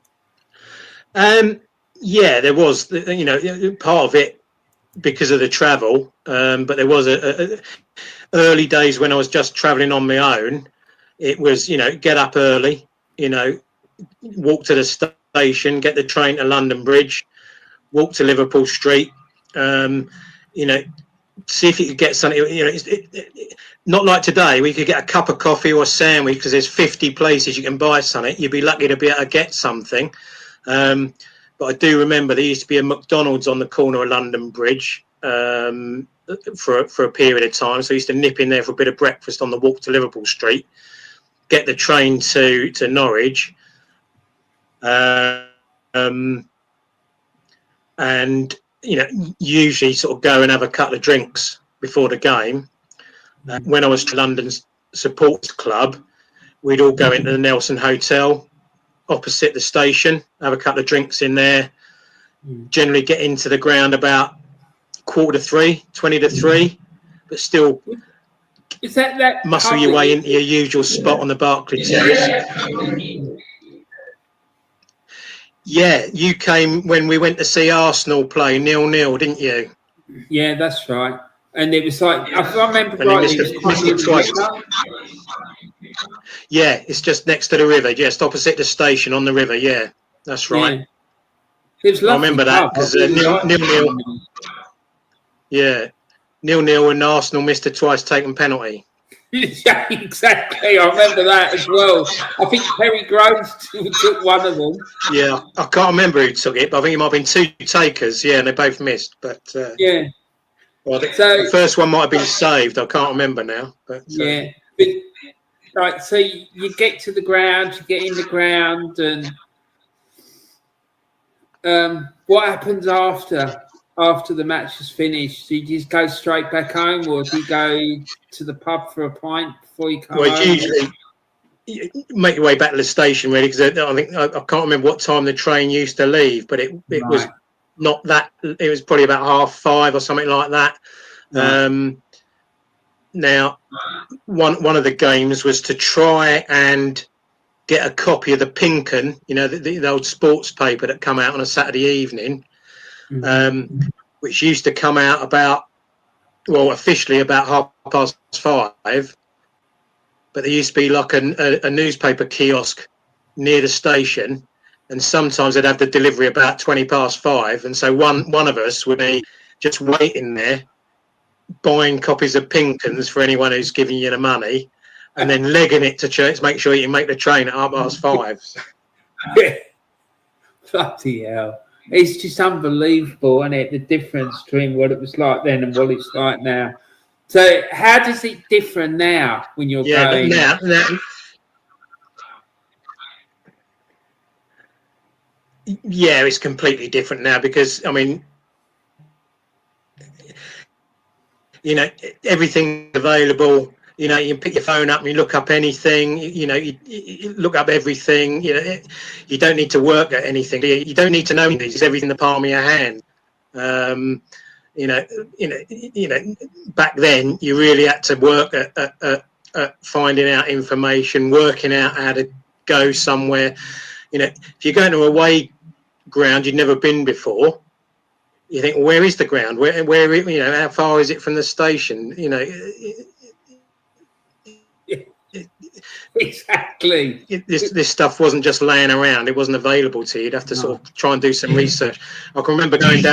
Yeah, there was, you know, part of it because of the travel, but there was a early days when I was just travelling on my own. It was, you know, get up early, you know, walk to the station, get the train to London Bridge, walk to Liverpool Street, you know, see if you could get something. You know, not like today, where you could get a cup of coffee or a sandwich because there's 50 places you can buy something. You'd be lucky to be able to get something. But I do remember there used to be a McDonald's on the corner of London Bridge for a period of time. So I used to nip in there for a bit of breakfast on the walk to Liverpool Street, get the train to Norwich, and, you know, usually sort of go and have a couple of drinks before the game. When I was to London's Supporters Club, we'd all go into the Nelson Hotel opposite the station, have a couple of drinks in there, generally get into the ground about 20 to 3, but still is that muscle your way into your usual spot on the Barclays Terrace. Yeah, you came when we went to see Arsenal play 0-0, didn't you? Yeah, that's right. And it was like, I remember and rightly, missed it twice. Yeah, it's just next to the river, just opposite the station on the river. Yeah, that's right. It was I lovely. remember that because nil-nil. Yeah, 0-0 and Arsenal missed a twice taken penalty. Yeah, exactly. I remember that as well. I think Perry Groves took one of them. Yeah, I can't remember who took it, but I think it might have been two takers. Yeah, and they both missed. But yeah, well, so the first one might have been saved. I can't remember now. But yeah, but like, so you get to the ground, you get in the ground, and what happens after the match is finished? Do you just go straight back home, or do you go to the pub for a pint before you come well, home? usually you make your way back to the station really, because I think I can't remember what time the train used to leave, but it was not that. It was probably about 5:30 or something like that. Right. Now, one of the games was to try and get a copy of the Pinken, the old sports paper that come out on a Saturday evening, which used to come out officially about 5:30. But there used to be like a newspaper kiosk near the station, and sometimes they'd have the delivery about 5:20. And so one of us would be just waiting there, buying copies of Pinkens for anyone who's giving you the money, and then legging it to church, make sure you can make the train at 5:30. Bloody hell. It's just unbelievable, isn't it? The difference between what it was like then and what it's like now. So how does it differ now when you're going? Now, yeah, it's completely different now because, I mean, everything's available. You can pick your phone up and you look up anything. You look up everything. You don't need to work at anything. You don't need to know anything. It's everything in the palm of your hand. Back then you really had to work at finding out information, working out how to go somewhere. If you're going to a away ground you've never been before, you think, well, where is the ground? Where how far is it from the station? Exactly. This stuff wasn't just laying around. It wasn't available to you. You'd have to sort of try and do some research. I can remember going to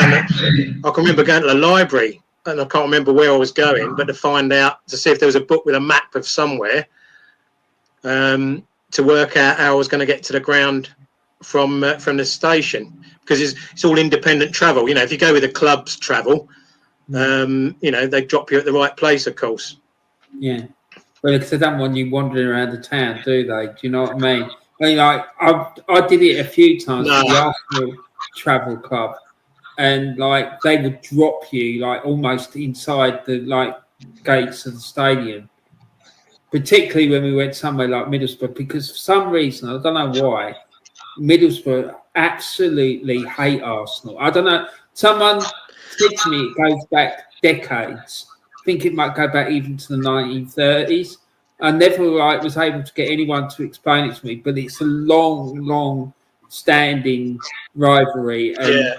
the library, and I can't remember where I was going, but to see if there was a book with a map of somewhere, to work out how I was going to get to the ground from the station, because it's all independent travel. If you go with the club's travel, they drop you at the right place, of course. Yeah. Well, because they don't want you wandering around the town, do they? Do you know what I mean? I mean, like, I did it a few times with the Arsenal Travel Club, and like they would drop you like almost inside the gates of the stadium. Particularly when we went somewhere like Middlesbrough, because for some reason, I don't know why, Middlesbrough absolutely hate Arsenal. I don't know. Someone said to me it goes back decades. I think it might go back even to the 1930s. I never was able to get anyone to explain it to me, but it's a long standing rivalry, and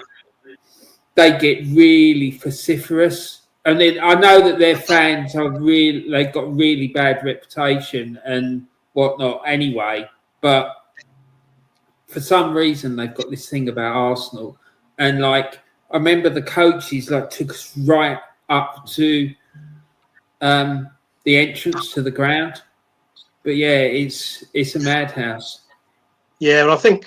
they get really vociferous. And then I know that their fans they've got really bad reputation and whatnot anyway, but for some reason they've got this thing about Arsenal. And I remember the coaches took us right up to the entrance to the ground. But yeah, it's a madhouse. Yeah, well, I think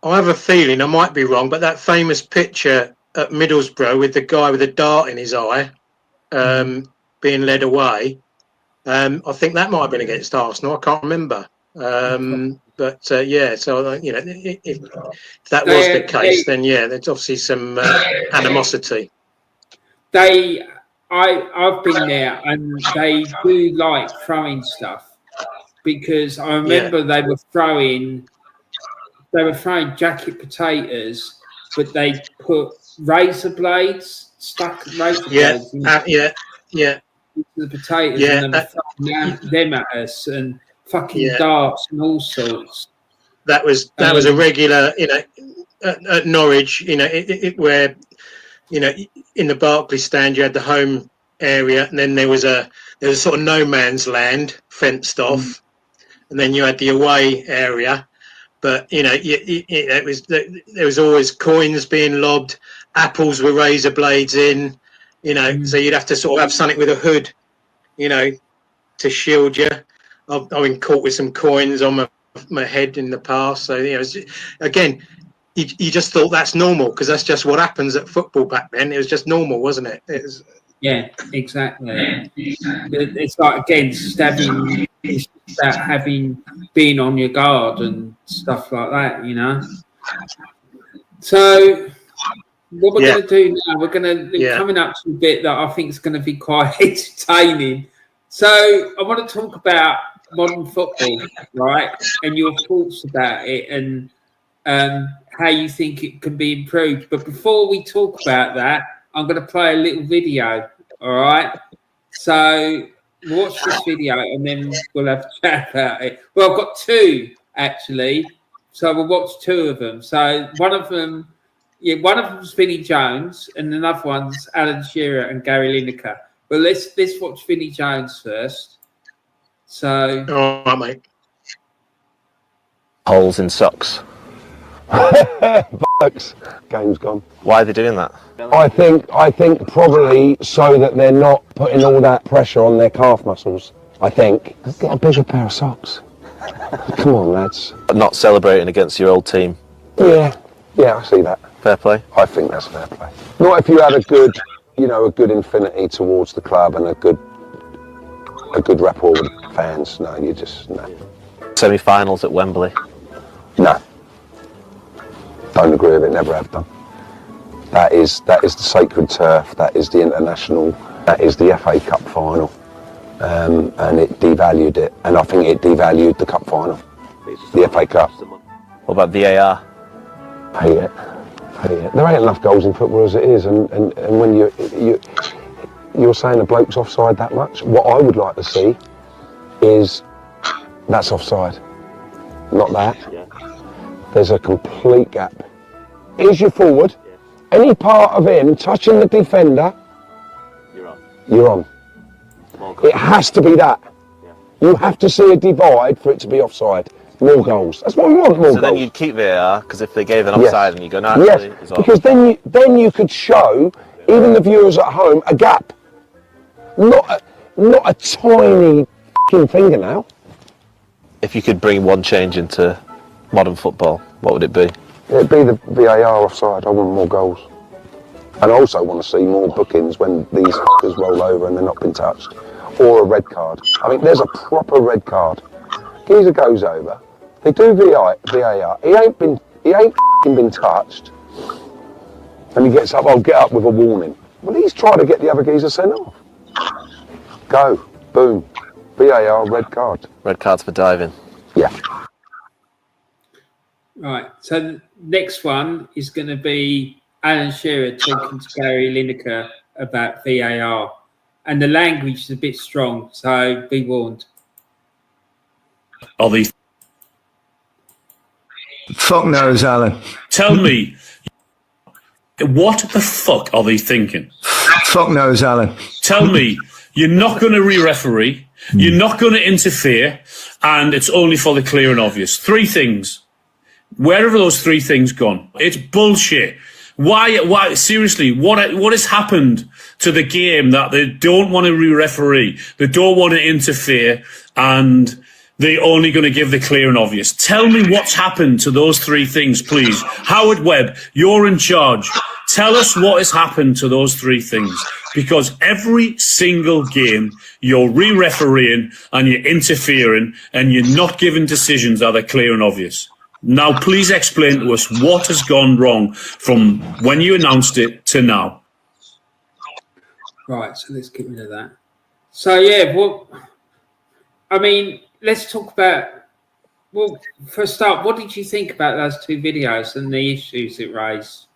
I have a feeling, I might be wrong, but that famous picture at Middlesbrough with the guy with a dart in his eye, being led away, I think that might have been against Arsenal. I can't remember. But yeah, so if that was the case, then yeah, there's obviously some animosity. I've been there, and they do like throwing stuff, because I remember they were throwing jacket potatoes, but they put razor blades blades into the potatoes, and then throwing them at us, and fucking darts and all sorts. That was a regular, at Norwich, where in the Barclays stand you had the home area, and then there was a sort of no man's land fenced off, and then you had the away area. But it was there was always coins being lobbed, apples with razor blades in, so you'd have to sort of have something with a hood, to shield you. I've been caught with some coins on my head in the past. So again, you just thought that's normal because that's just what happens at football back then. It was just normal, wasn't it? Yeah, exactly. It's like, again, stabbing. It's about being on your guard and stuff like that. So what we're going to do now, we're coming up to a bit that I think is going to be quite entertaining. So I want to talk about modern football, right, and your thoughts about it, and how you think it can be improved. But before we talk about that, I'm going to play a little video. All right. So watch this video, and then we'll have a chat about it. Well, I've got two actually, so we'll watch two of them. So one of them's Vinnie Jones, and another one's Alan Shearer and Gary Lineker. But let's watch Vinnie Jones first. So, all right, mate. Holes in socks. Bollocks. Game's gone. Why are they doing that? I think probably so that they're not putting all that pressure on their calf muscles. I think. Get a bigger pair of socks. Come on, lads. Not celebrating against your old team. Yeah, I see that. Fair play. I think that's fair play. Not if you had a good infinity towards the club and a good rapport with fans. No, no. Semi-finals at Wembley. No. Don't agree with it, never have done. That is the sacred turf, that is the international, that is the FA Cup final. And it devalued it, and I think it devalued the cup final, the FA Cup. What about VAR? Hate it. There ain't enough goals in football as it is, and when you're saying the bloke's offside that much, what I would like to see is that's offside, not that. Yeah. There's a complete gap. Is you forward? Yeah. Any part of him touching the defender, you're on. It has to be that. Yeah. You have to see a divide for it to be offside. More goals. That's what we want. More goals. So then you'd keep VAR because if they gave an offside and you go, no, actually, yes, because then you could show even the viewers at home a gap, not a tiny f***ing fingernail. If you could bring one change into modern football, what would it be? It'd be the VAR offside. I want more goals. And I also want to see more bookings when these f***ers roll over and they're not been touched. Or a red card. I mean, there's a proper red card. Geezer goes over. They do VAR. He ain't f***ing been touched. And he gets up. I'll get up with a warning. Well, he's trying to get the other geezer sent off. Go. Boom. VAR, red card. Red cards for diving. Yeah. Right. So the next one is going to be Alan Shearer talking to Gary Lineker about VAR. And the language is a bit strong, so be warned. Are these? Fuck knows, Alan. Tell me, what the fuck are they thinking? Fuck knows, Alan. Tell me, you're not going to re-referee, you're not going to interfere, and it's only for the clear and obvious. Three things. Where have those three things gone? It's bullshit. Why? Seriously, what has happened to the game that they don't want to re-referee, they don't want to interfere, and they're only going to give the clear and obvious? Tell me what's happened to those three things, please. Howard Webb, you're in charge. Tell us what has happened to those three things. Because every single game, you're re-refereeing and you're interfering and you're not giving decisions that are clear and obvious. Now, please explain to us what has gone wrong from when you announced it to now. Right, so let's get rid of that. So, yeah, well, I mean, let's talk about, well, for a start, what did you think about those two videos and the issues it raised?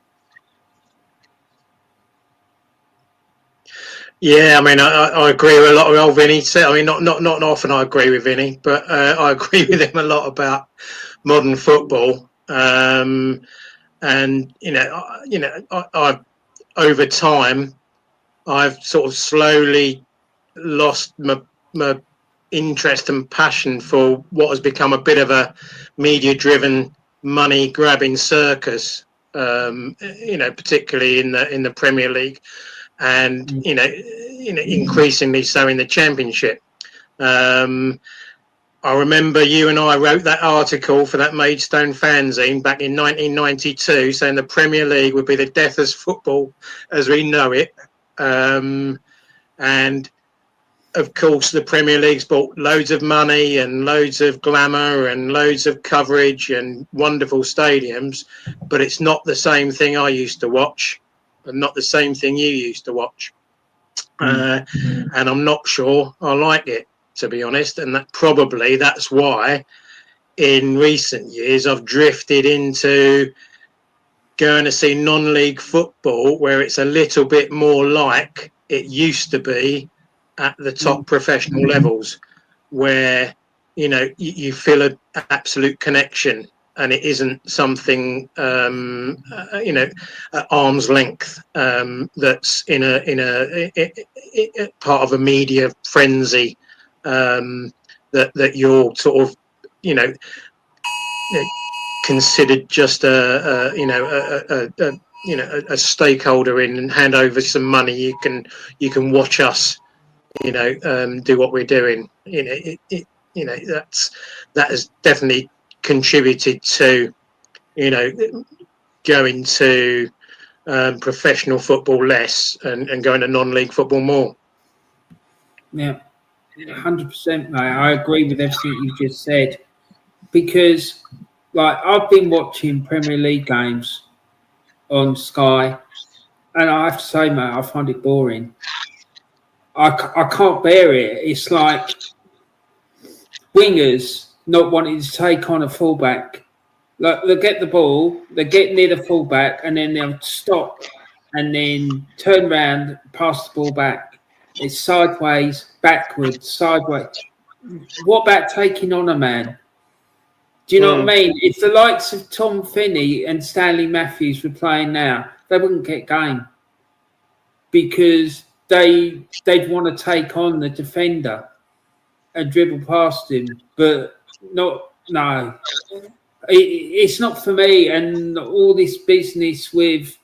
Yeah, I mean, I agree with a lot of what Vinny said. I mean, not often I agree with Vinny, but I agree with him a lot about modern football. And I over time, I've sort of slowly lost my interest and passion for what has become a bit of a media-driven, money-grabbing circus. Particularly in the Premier League, and increasingly so in the Championship. I remember you and I wrote that article for that Maidstone fanzine back in 1992, saying the Premier League would be the death of football as we know it. And of course, the Premier League's bought loads of money and loads of glamour and loads of coverage and wonderful stadiums, but it's not the same thing I used to watch, and not the same thing you used to watch. And I'm not sure I like it, to be honest. And that's why in recent years I've drifted into going to see non-league football, where it's a little bit more like it used to be at the top professional levels, where you feel an absolute connection, and it isn't something at arm's length, that's in a part of a media frenzy, that you're sort of considered just a stakeholder in, and hand over some money. You can watch us do what we're doing. That has definitely contributed to going to professional football less, and going to non-league football more. Yeah, 100%, mate. I agree with everything you just said, because I've been watching Premier League games on Sky, and I have to say, mate, I find it boring. I can't bear it. It's like wingers not wanting to take on a fullback. They'll get the ball, they get near the fullback, and then they'll stop and then turn around, pass the ball back. It's sideways, backwards, sideways. What about taking on a man? Do you know what I mean? If the likes of Tom Finney and Stanley Matthews were playing now, they wouldn't get game, because they'd want to take on the defender and dribble past him, but no. It's not for me. And all this business with,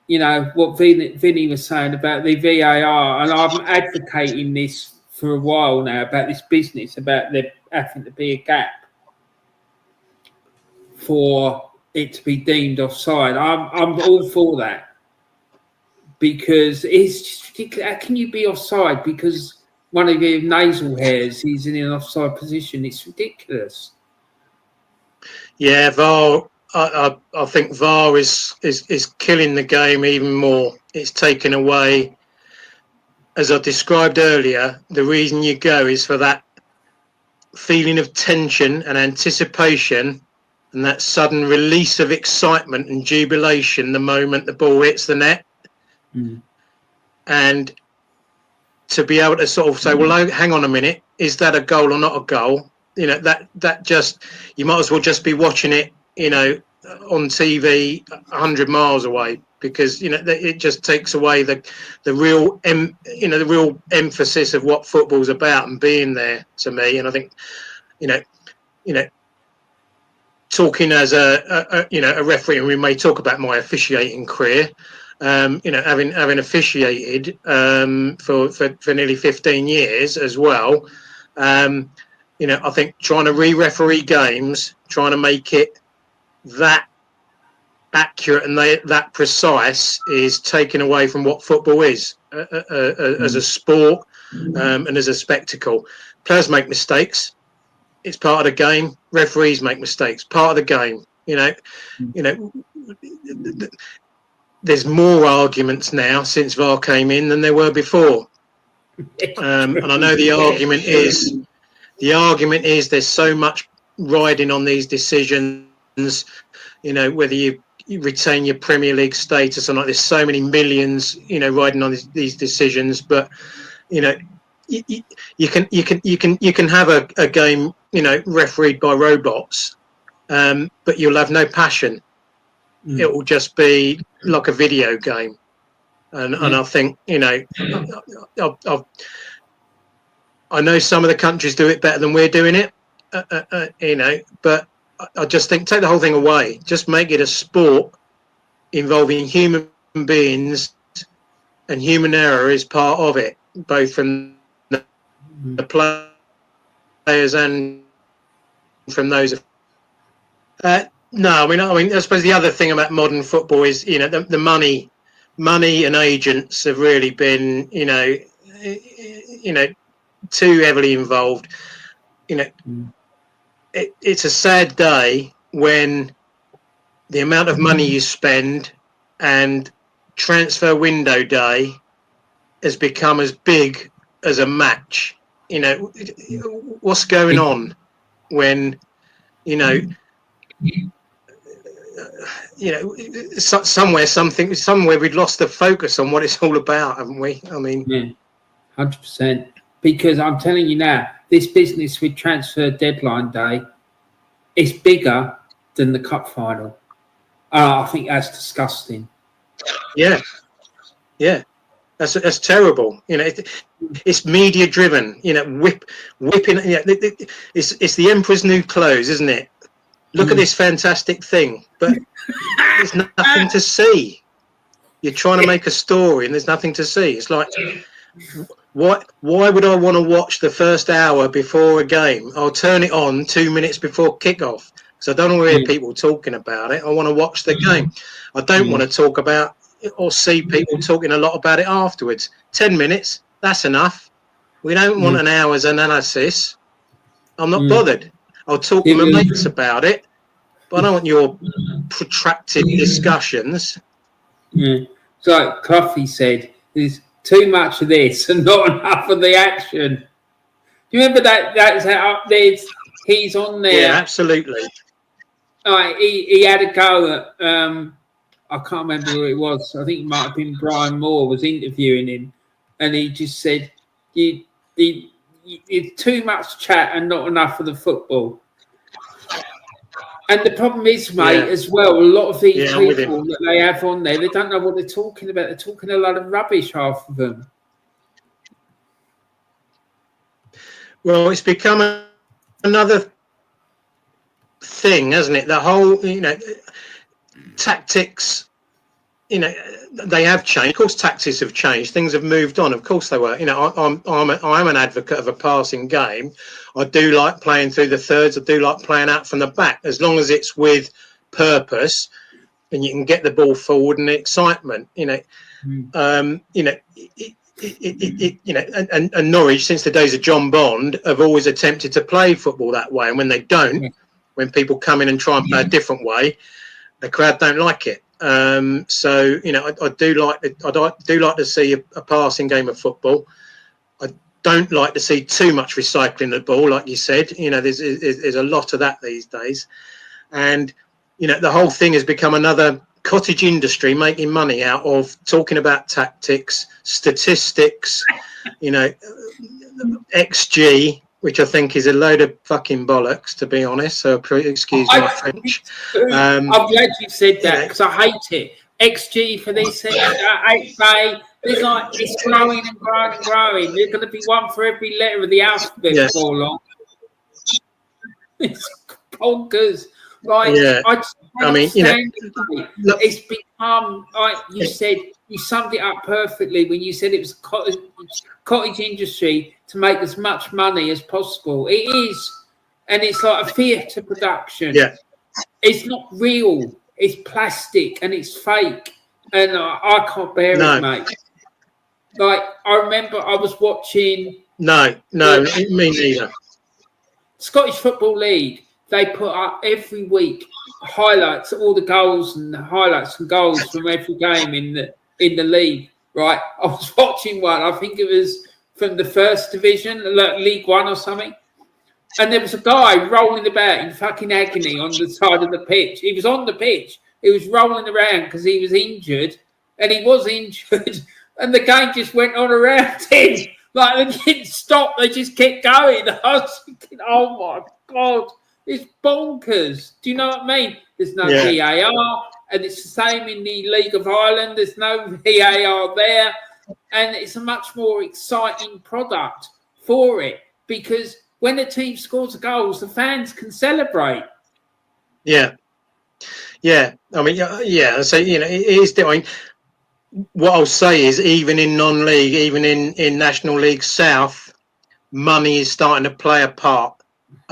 what Vinny was saying about the VAR, and I'm advocating this for a while now, about this business about there having to be a gap for it to be deemed offside. I'm all for that, because it's just ridiculous. How can you be offside because one of your nasal hairs is in an offside position? It's ridiculous. Yeah, VAR. I think VAR is killing the game even more. It's taken away, as I described earlier, the reason you go is for that feeling of tension and anticipation, and that sudden release of excitement and jubilation the moment the ball hits the net. And to be able to sort of say, well, hang on a minute, is that a goal or not a goal? That just, you might as well just be watching it, on TV 100 miles away, because it just takes away the real the real emphasis of what football's about and being there, to me. And I think talking as a referee, and we may talk about my officiating career, having officiated for nearly 15 years as well. I think trying to re-referee games, trying to make it that accurate and that precise, is taken away from what football is as a sport, and as a spectacle. Players make mistakes. It's part of the game. Referees make mistakes. Part of the game. There's more arguments now since VAR came in than there were before. And I know the argument is there's so much riding on these decisions, whether you retain your Premier League status or not. There's so many millions, riding on these decisions. But you can have a game, refereed by robots, but you'll have no passion. It will just be like a video game. And I think, I know some of the countries do it better than we're doing it, but I just think take the whole thing away. Just make it a sport involving human beings, and human error is part of it, both from the players and from those. No, I mean, I suppose the other thing about modern football is, the money and agents have really been, too heavily involved. It's a sad day when the amount of money you spend and transfer window day has become as big as a match. What's going on when, somewhere we've lost the focus on what it's all about, haven't we? I mean, 100%. Because I'm telling you now, this business with transfer deadline day is bigger than the cup final. I think that's disgusting. Yeah, that's terrible. It's media driven. Whipping. It's the emperor's new clothes, isn't it? Look at this fantastic thing, but there's nothing to see. You're trying to make a story, and there's nothing to see. It's like, why would I want to watch the first hour before a game? I'll turn it on 2 minutes before kickoff, because I don't want to hear people talking about it. I want to watch the game. I don't want to talk about or see people talking a lot about it afterwards. 10 minutes, that's enough. We don't want an hour's analysis. I'm not bothered. I'll talk to my mates about it, but I don't want your protracted discussions. So Cloughy said, there's too much of this and not enough of the action. Do you remember that? That's how up there. He's on there. Yeah, absolutely. He had a go at I can't remember who it was. I think it might have been Brian Moore was interviewing him, and he just said, "It's too much chat and not enough of the football." And the problem is, mate, as well, a lot of these people that they have on there, they don't know what they're talking about. They're talking a lot of rubbish, half of them. Well, it's become another thing, hasn't it? The whole, tactics, they have changed. Of course, tactics have changed. Things have moved on. Of course, they were. I'm an advocate of a passing game. I do like playing through the thirds. I do like playing out from the back, as long as it's with purpose and you can get the ball forward and excitement. And Norwich, since the days of John Bond, have always attempted to play football that way. And when they don't, when people come in and try and play a different way, the crowd don't like it. So I do like to see a passing game of football. I don't like to see too much recycling the ball, like you said. There's a lot of that these days, and the whole thing has become another cottage industry making money out of talking about tactics, statistics, XG, which I think is a load of fucking bollocks, to be honest. So excuse my French. I'm glad you said that, because I hate it. XG for this, 8bay. It's growing and growing and growing. There's going to be one for every letter of the alphabet before long. It's bonkers. Right? Yeah. It's become, like you said, you summed it up perfectly when you said it was cottage industry to make as much money as possible. It is, and it's like a theatre production. Yeah. It's not real. It's plastic and it's fake, and I can't bear it, mate. Like, I remember I was watching. Me neither. Scottish Football League. They put up every week highlights, all the goals and highlights and goals from every game in the league. Right, I was watching one. I think it was from the first division, like League One or something. And there was a guy rolling about in fucking agony on the side of the pitch. He was on the pitch. He was rolling around because he was injured. And he was injured. And the game just went on around him. Like, they didn't stop. They just kept going. I was thinking, oh, my God. It's bonkers. Do you know what I mean? There's no VAR. And it's the same in the League of Ireland. There's no VAR there. And it's a much more exciting product for it, because when a team scores goals, the fans can celebrate. Yeah. I mean, yeah. So it is doing. What I'll say is, even in non-league, even in National League South, money is starting to play a part.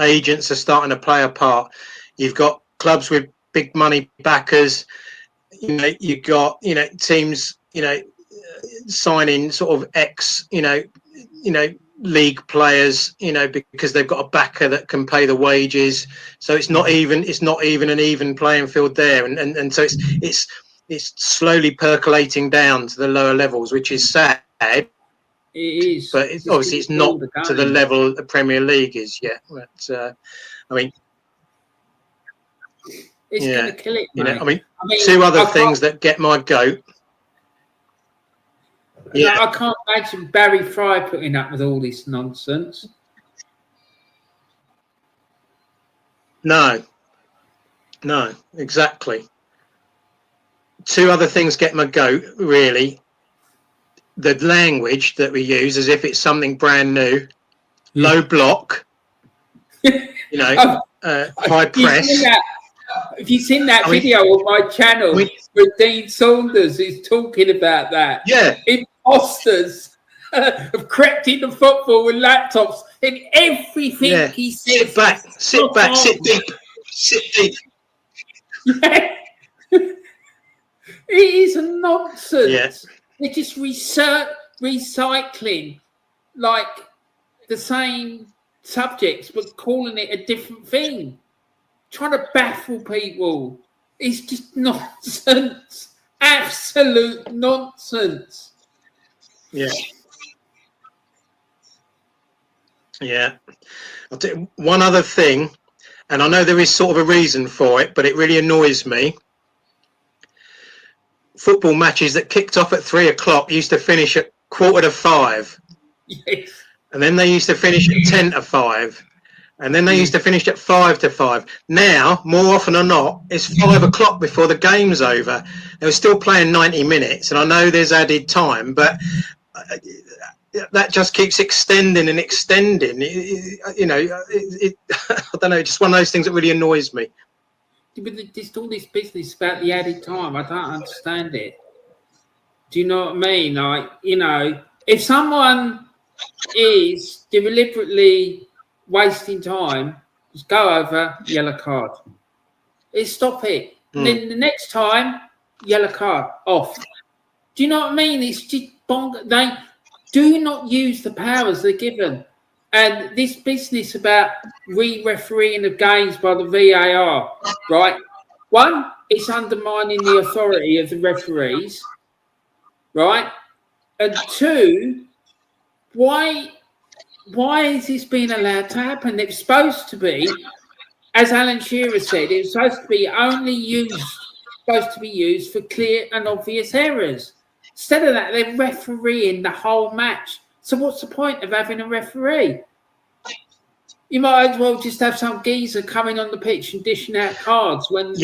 Agents are starting to play a part. You've got clubs with big money backers. You've got teams signing sort of ex league players because they've got a backer that can pay the wages. So it's not even an even playing field there, and so it's slowly percolating down to the lower levels, which is sad. It is, but obviously it's not to the level the Premier League is yet. But I mean, it's going to kill it, mate. I mean, two other things that get my goat. Yeah, I can't imagine Barry Fry putting up with all this nonsense. No, exactly. Two other things get my goat, really. The language that we use, as if it's something brand new. Low block, high press. Have you seen that video on my channel where Dean Saunders is talking about that? Yeah. Imposters have crept into football with laptops, and everything he says. Sit back, sit deep. Yeah. It is nonsense. Yeah. They're just recycling like the same subjects, but calling it a different thing. Trying to baffle people. It's just nonsense. Absolute nonsense. Yeah. I'll tell you one other thing, and I know there is sort of a reason for it, but it really annoys me. Football matches that kicked off at 3 o'clock used to finish at 4:45. Yes. And then they used to finish at 10 to 5. And then they used to finish at 5 to 5. Now, more often than not, it's 5 o'clock before the game's over. They were still playing 90 minutes, and I know there's added time, but that just keeps extending and extending. I don't know, just one of those things that really annoys me. But there's all this business about the added time. I don't understand it. Do you know what I mean? Like, if someone is deliberately wasting time, just go over, yellow card. Stop it. And then the next time, yellow card, off. Do you know what I mean? It's just they do not use the powers they're given. And this business about re-refereeing of games by the VAR, right? One, it's undermining the authority of the referees, right? And two, why is this being allowed to happen? It's supposed to be, as Alan Shearer said, it's supposed to be used for clear and obvious errors. Instead of that, they're refereeing the whole match. So what's the point of having a referee? You might as well just have some geezer coming on the pitch and dishing out cards when to.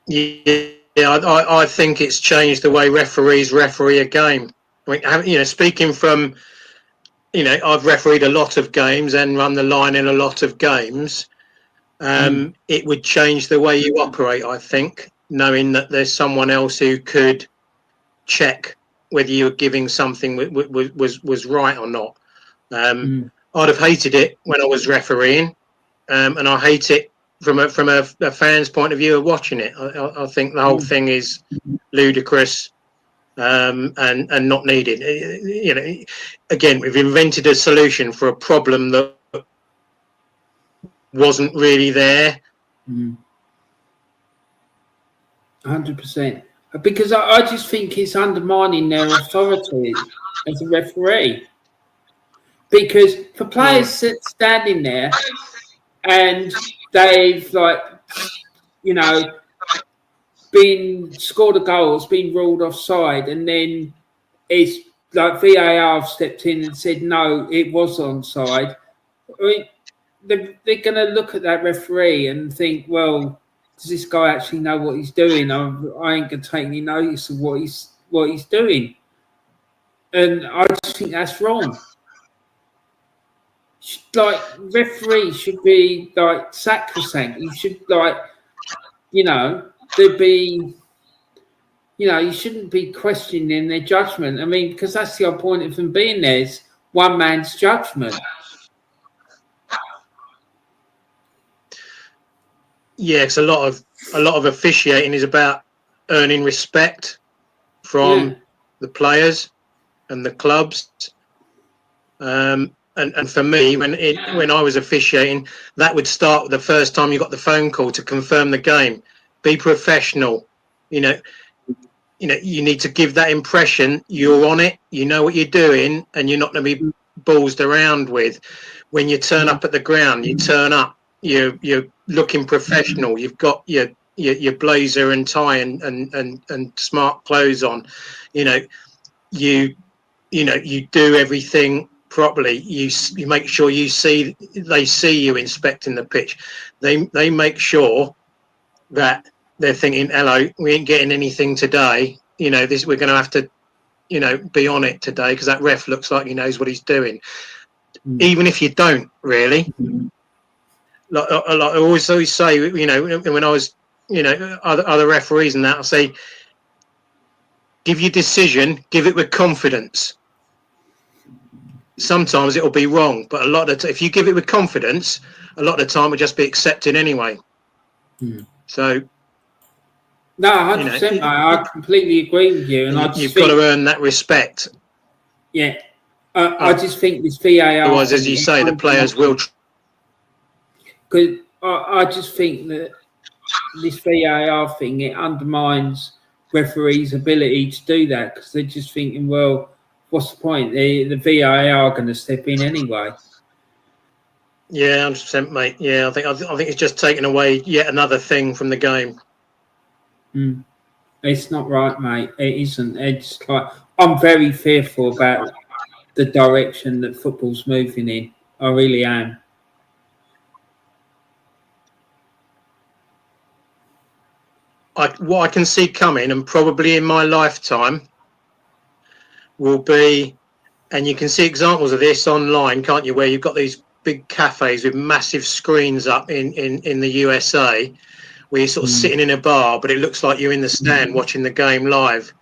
Yeah, I think it's changed the way referees referee a game. I mean, speaking from, I've refereed a lot of games and run the line in a lot of games. It would change the way you operate, I think, knowing that there's someone else who could check whether you were giving something was right or not. I'd have hated it when I was refereeing, and I hate it from a fan's point of view of watching it. I think the whole thing is ludicrous and not needed. Again, we've invented a solution for a problem that wasn't really there. 100%. Because I just think it's undermining their authority as a referee. Because for players standing there and they've been scored a goal, it's been ruled offside, and then it's like VAR have stepped in and said no, it was onside. I mean, they're going to look at that referee and think, well, does this guy actually know what he's doing? I ain't gonna take any notice of what he's doing, and I just think that's wrong. Like, referees should be like sacrosanct. You should, like, there'd be, you shouldn't be questioning their judgment. I mean, because that's the whole point of them being there, is one man's judgment. Yeah, it's a lot of officiating is about earning respect from the players and the clubs. And for me, when I was officiating, that would start the first time you got the phone call to confirm the game. Be professional. You need to give that impression you're on it, you know what you're doing, and you're not going to be ballsed around with. When you turn up at the ground, you turn up. You're looking professional. You've got your blazer and tie and smart clothes on. You do everything properly. You make sure they see you inspecting the pitch. They make sure that they're thinking, hello, we ain't getting anything today. We're going to have to, be on it today because that ref looks like he knows what he's doing. Even if you don't really. Like I always say, when I was, other referees and that, I'll say, give your decision, give it with confidence. Sometimes it'll be wrong, but a lot of if you give it with confidence, a lot of the time it'll just be accepted anyway. So, no, 100%, I completely agree with you, and you've got to earn that respect. Yeah, I just think this VAR. Otherwise, as you say, the players will. Because I just think that this VAR thing, it undermines referees' ability to do that, because they're just thinking, well, what's the point? The VAR are going to step in anyway. Yeah, 100%, mate. Yeah, I think it's just taking away yet another thing from the game. It's not right, mate. It isn't. It's like, I'm very fearful about the direction that football's moving in. I really am. What I can see coming, and probably in my lifetime, will be, and you can see examples of this online, can't you? Where you've got these big cafes with massive screens up in the USA, where you're sort of sitting in a bar, but it looks like you're in the stand watching the game live.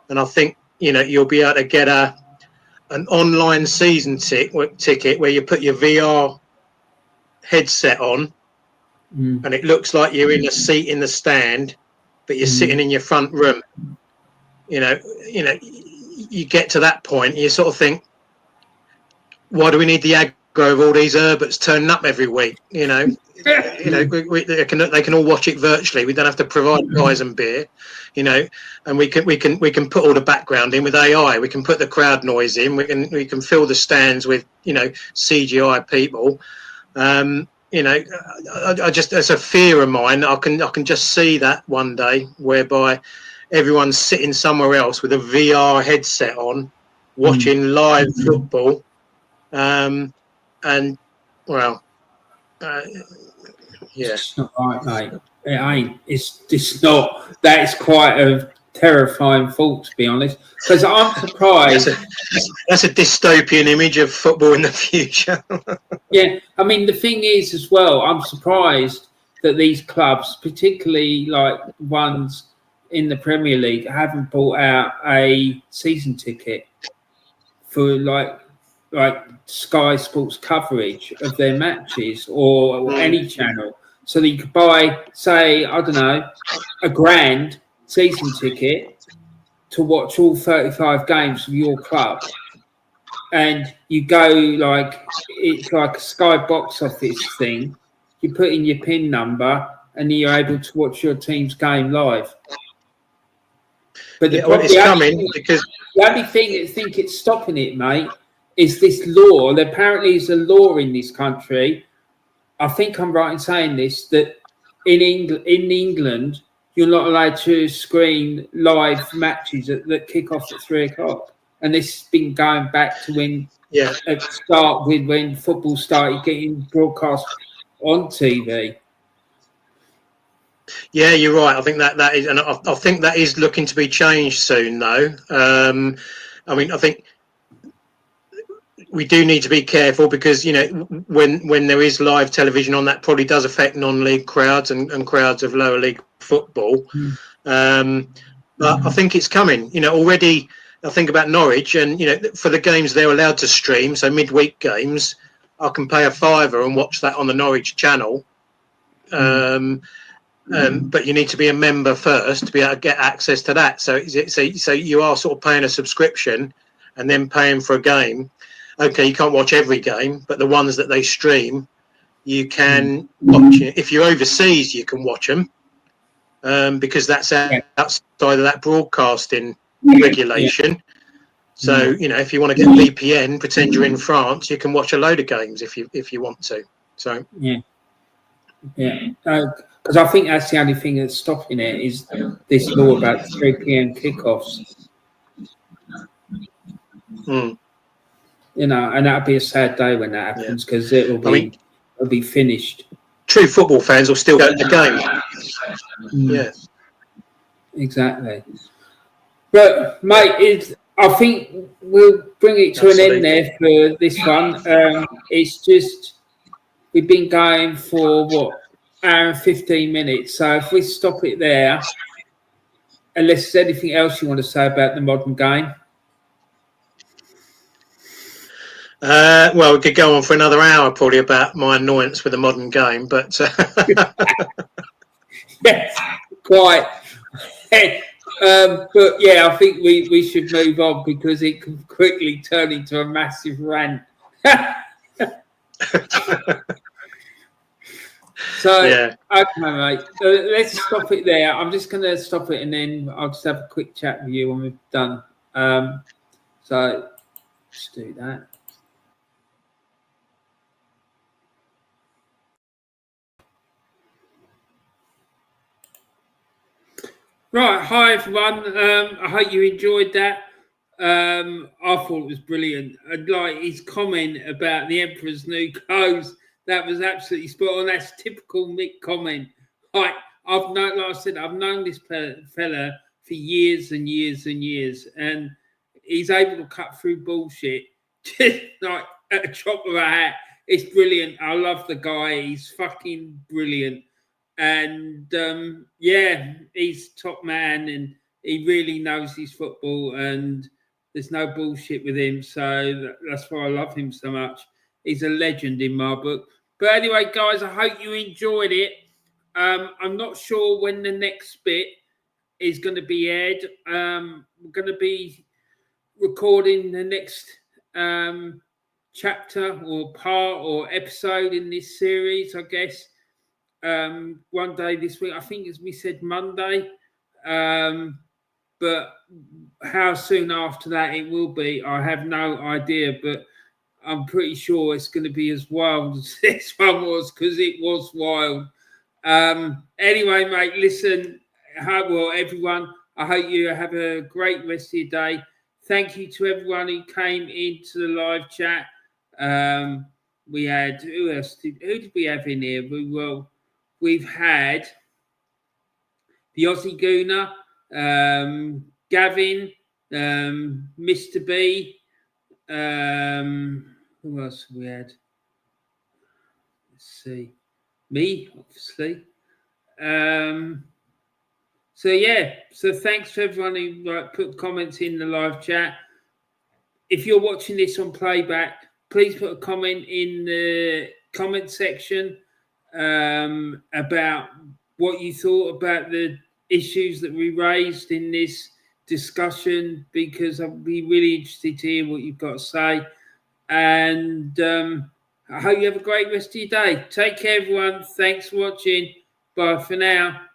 And I think you'll be able to get an online season ticket where you put your VR headset on, and it looks like you're in a seat in the stand, but you're sitting in your front room. You get to that point, you sort of think, why do we need the aggro of all these Herberts turning up every week? They can all watch it virtually. We don't have to provide guys and beer, and we can put all the background in with AI. We can put the crowd noise in. We can fill the stands with CGI people. I just, it's a fear of mine. I can just see that one day, whereby everyone's sitting somewhere else with a VR headset on, watching live football, and well, yeah, it's not right, mate. It ain't. It's just not. That is quite a terrifying thought, to be honest. Because I'm surprised. That's a dystopian image of football in the future. Yeah, I mean, the thing is as well, I'm surprised that these clubs, particularly like ones in the Premier League, haven't brought out a season ticket for like Sky Sports coverage of their matches or any channel, so that you could buy, say, I don't know, £1,000 season ticket to watch all 35 games of your club. And you go it's like a Sky box office thing. You put in your PIN number and you're able to watch your team's game live. But the only thing I think it's stopping it, mate, is this law. There apparently is a law in this country. I think I'm right in saying this, that in England, you're not allowed to screen live matches that kick off at 3:00. And this has been going back to when when football started getting broadcast on TV. Yeah, you're right. I think that is, and I think that is looking to be changed soon, though. I mean, I think we do need to be careful because when there is live television on, that probably does affect non-league crowds and crowds of lower league football. But I think it's coming. Already I think about Norwich, and for the games they're allowed to stream, so midweek games, I can pay a £5 and watch that on the Norwich channel. But you need to be a member first to be able to get access to that. So you are sort of paying a subscription and then paying for a game. Okay, you can't watch every game, but the ones that they stream, you can watch. If you're overseas, you can watch them because that's outside of that broadcasting regulation. So if you want to get VPN, pretend you're in France, you can watch a load of games if you want to. So because I think that's the only thing that's stopping it is this law about 3 p.m. kickoffs. And that'll be a sad day when that happens because it'll be finished. True football fans will still go to the game. Yeah, exactly. But mate, I think we'll bring it to an end there for this one. It's just we've been going for what, hour and 15 minutes. So if we stop it there, unless there's anything else you want to say about the modern game. Well, we could go on for another hour probably about my annoyance with the modern game, but yes, quite. But yeah, I think we should move on because it can quickly turn into a massive rant. So, okay, mate. Let's stop it there. I'm just going to stop it and then I'll just have a quick chat with you when we've done. So, let's do that. Right, hi everyone. I hope you enjoyed that. I thought it was brilliant. I'd like his comment about the Emperor's New Clothes. That was absolutely spot on. That's typical Mick comment. Like I said, I've known this fella for years and years and years, and he's able to cut through bullshit just like at the drop of a hat. It's brilliant. I love the guy. He's fucking brilliant. And he's top man, and he really knows his football, and there's no bullshit with him. So that's why I love him so much. He's a legend in my book. But anyway, guys, I hope you enjoyed it. I'm not sure when the next bit is going to be aired. We're going to be recording the next chapter or part or episode in this series, I guess. One day this week, I think as we said Monday, but how soon after that it will be, I have no idea, but I'm pretty sure it's going to be as wild as this one was because it was wild. Anyway, mate, listen, everyone, I hope you have a great rest of your day. Thank you to everyone who came into the live chat. We had, who did we have in here? We've had the Aussie Gooner, Gavin, Mr. B. Who else have we had? Let's see. Me, obviously. So thanks to everyone who put comments in the live chat. If you're watching this on playback, please put a comment in the comment section about what you thought about the issues that we raised in this discussion, because I'd be really interested to hear what you've got to say. And I hope you have a great rest of your day. Take care, everyone. Thanks for watching. Bye for now.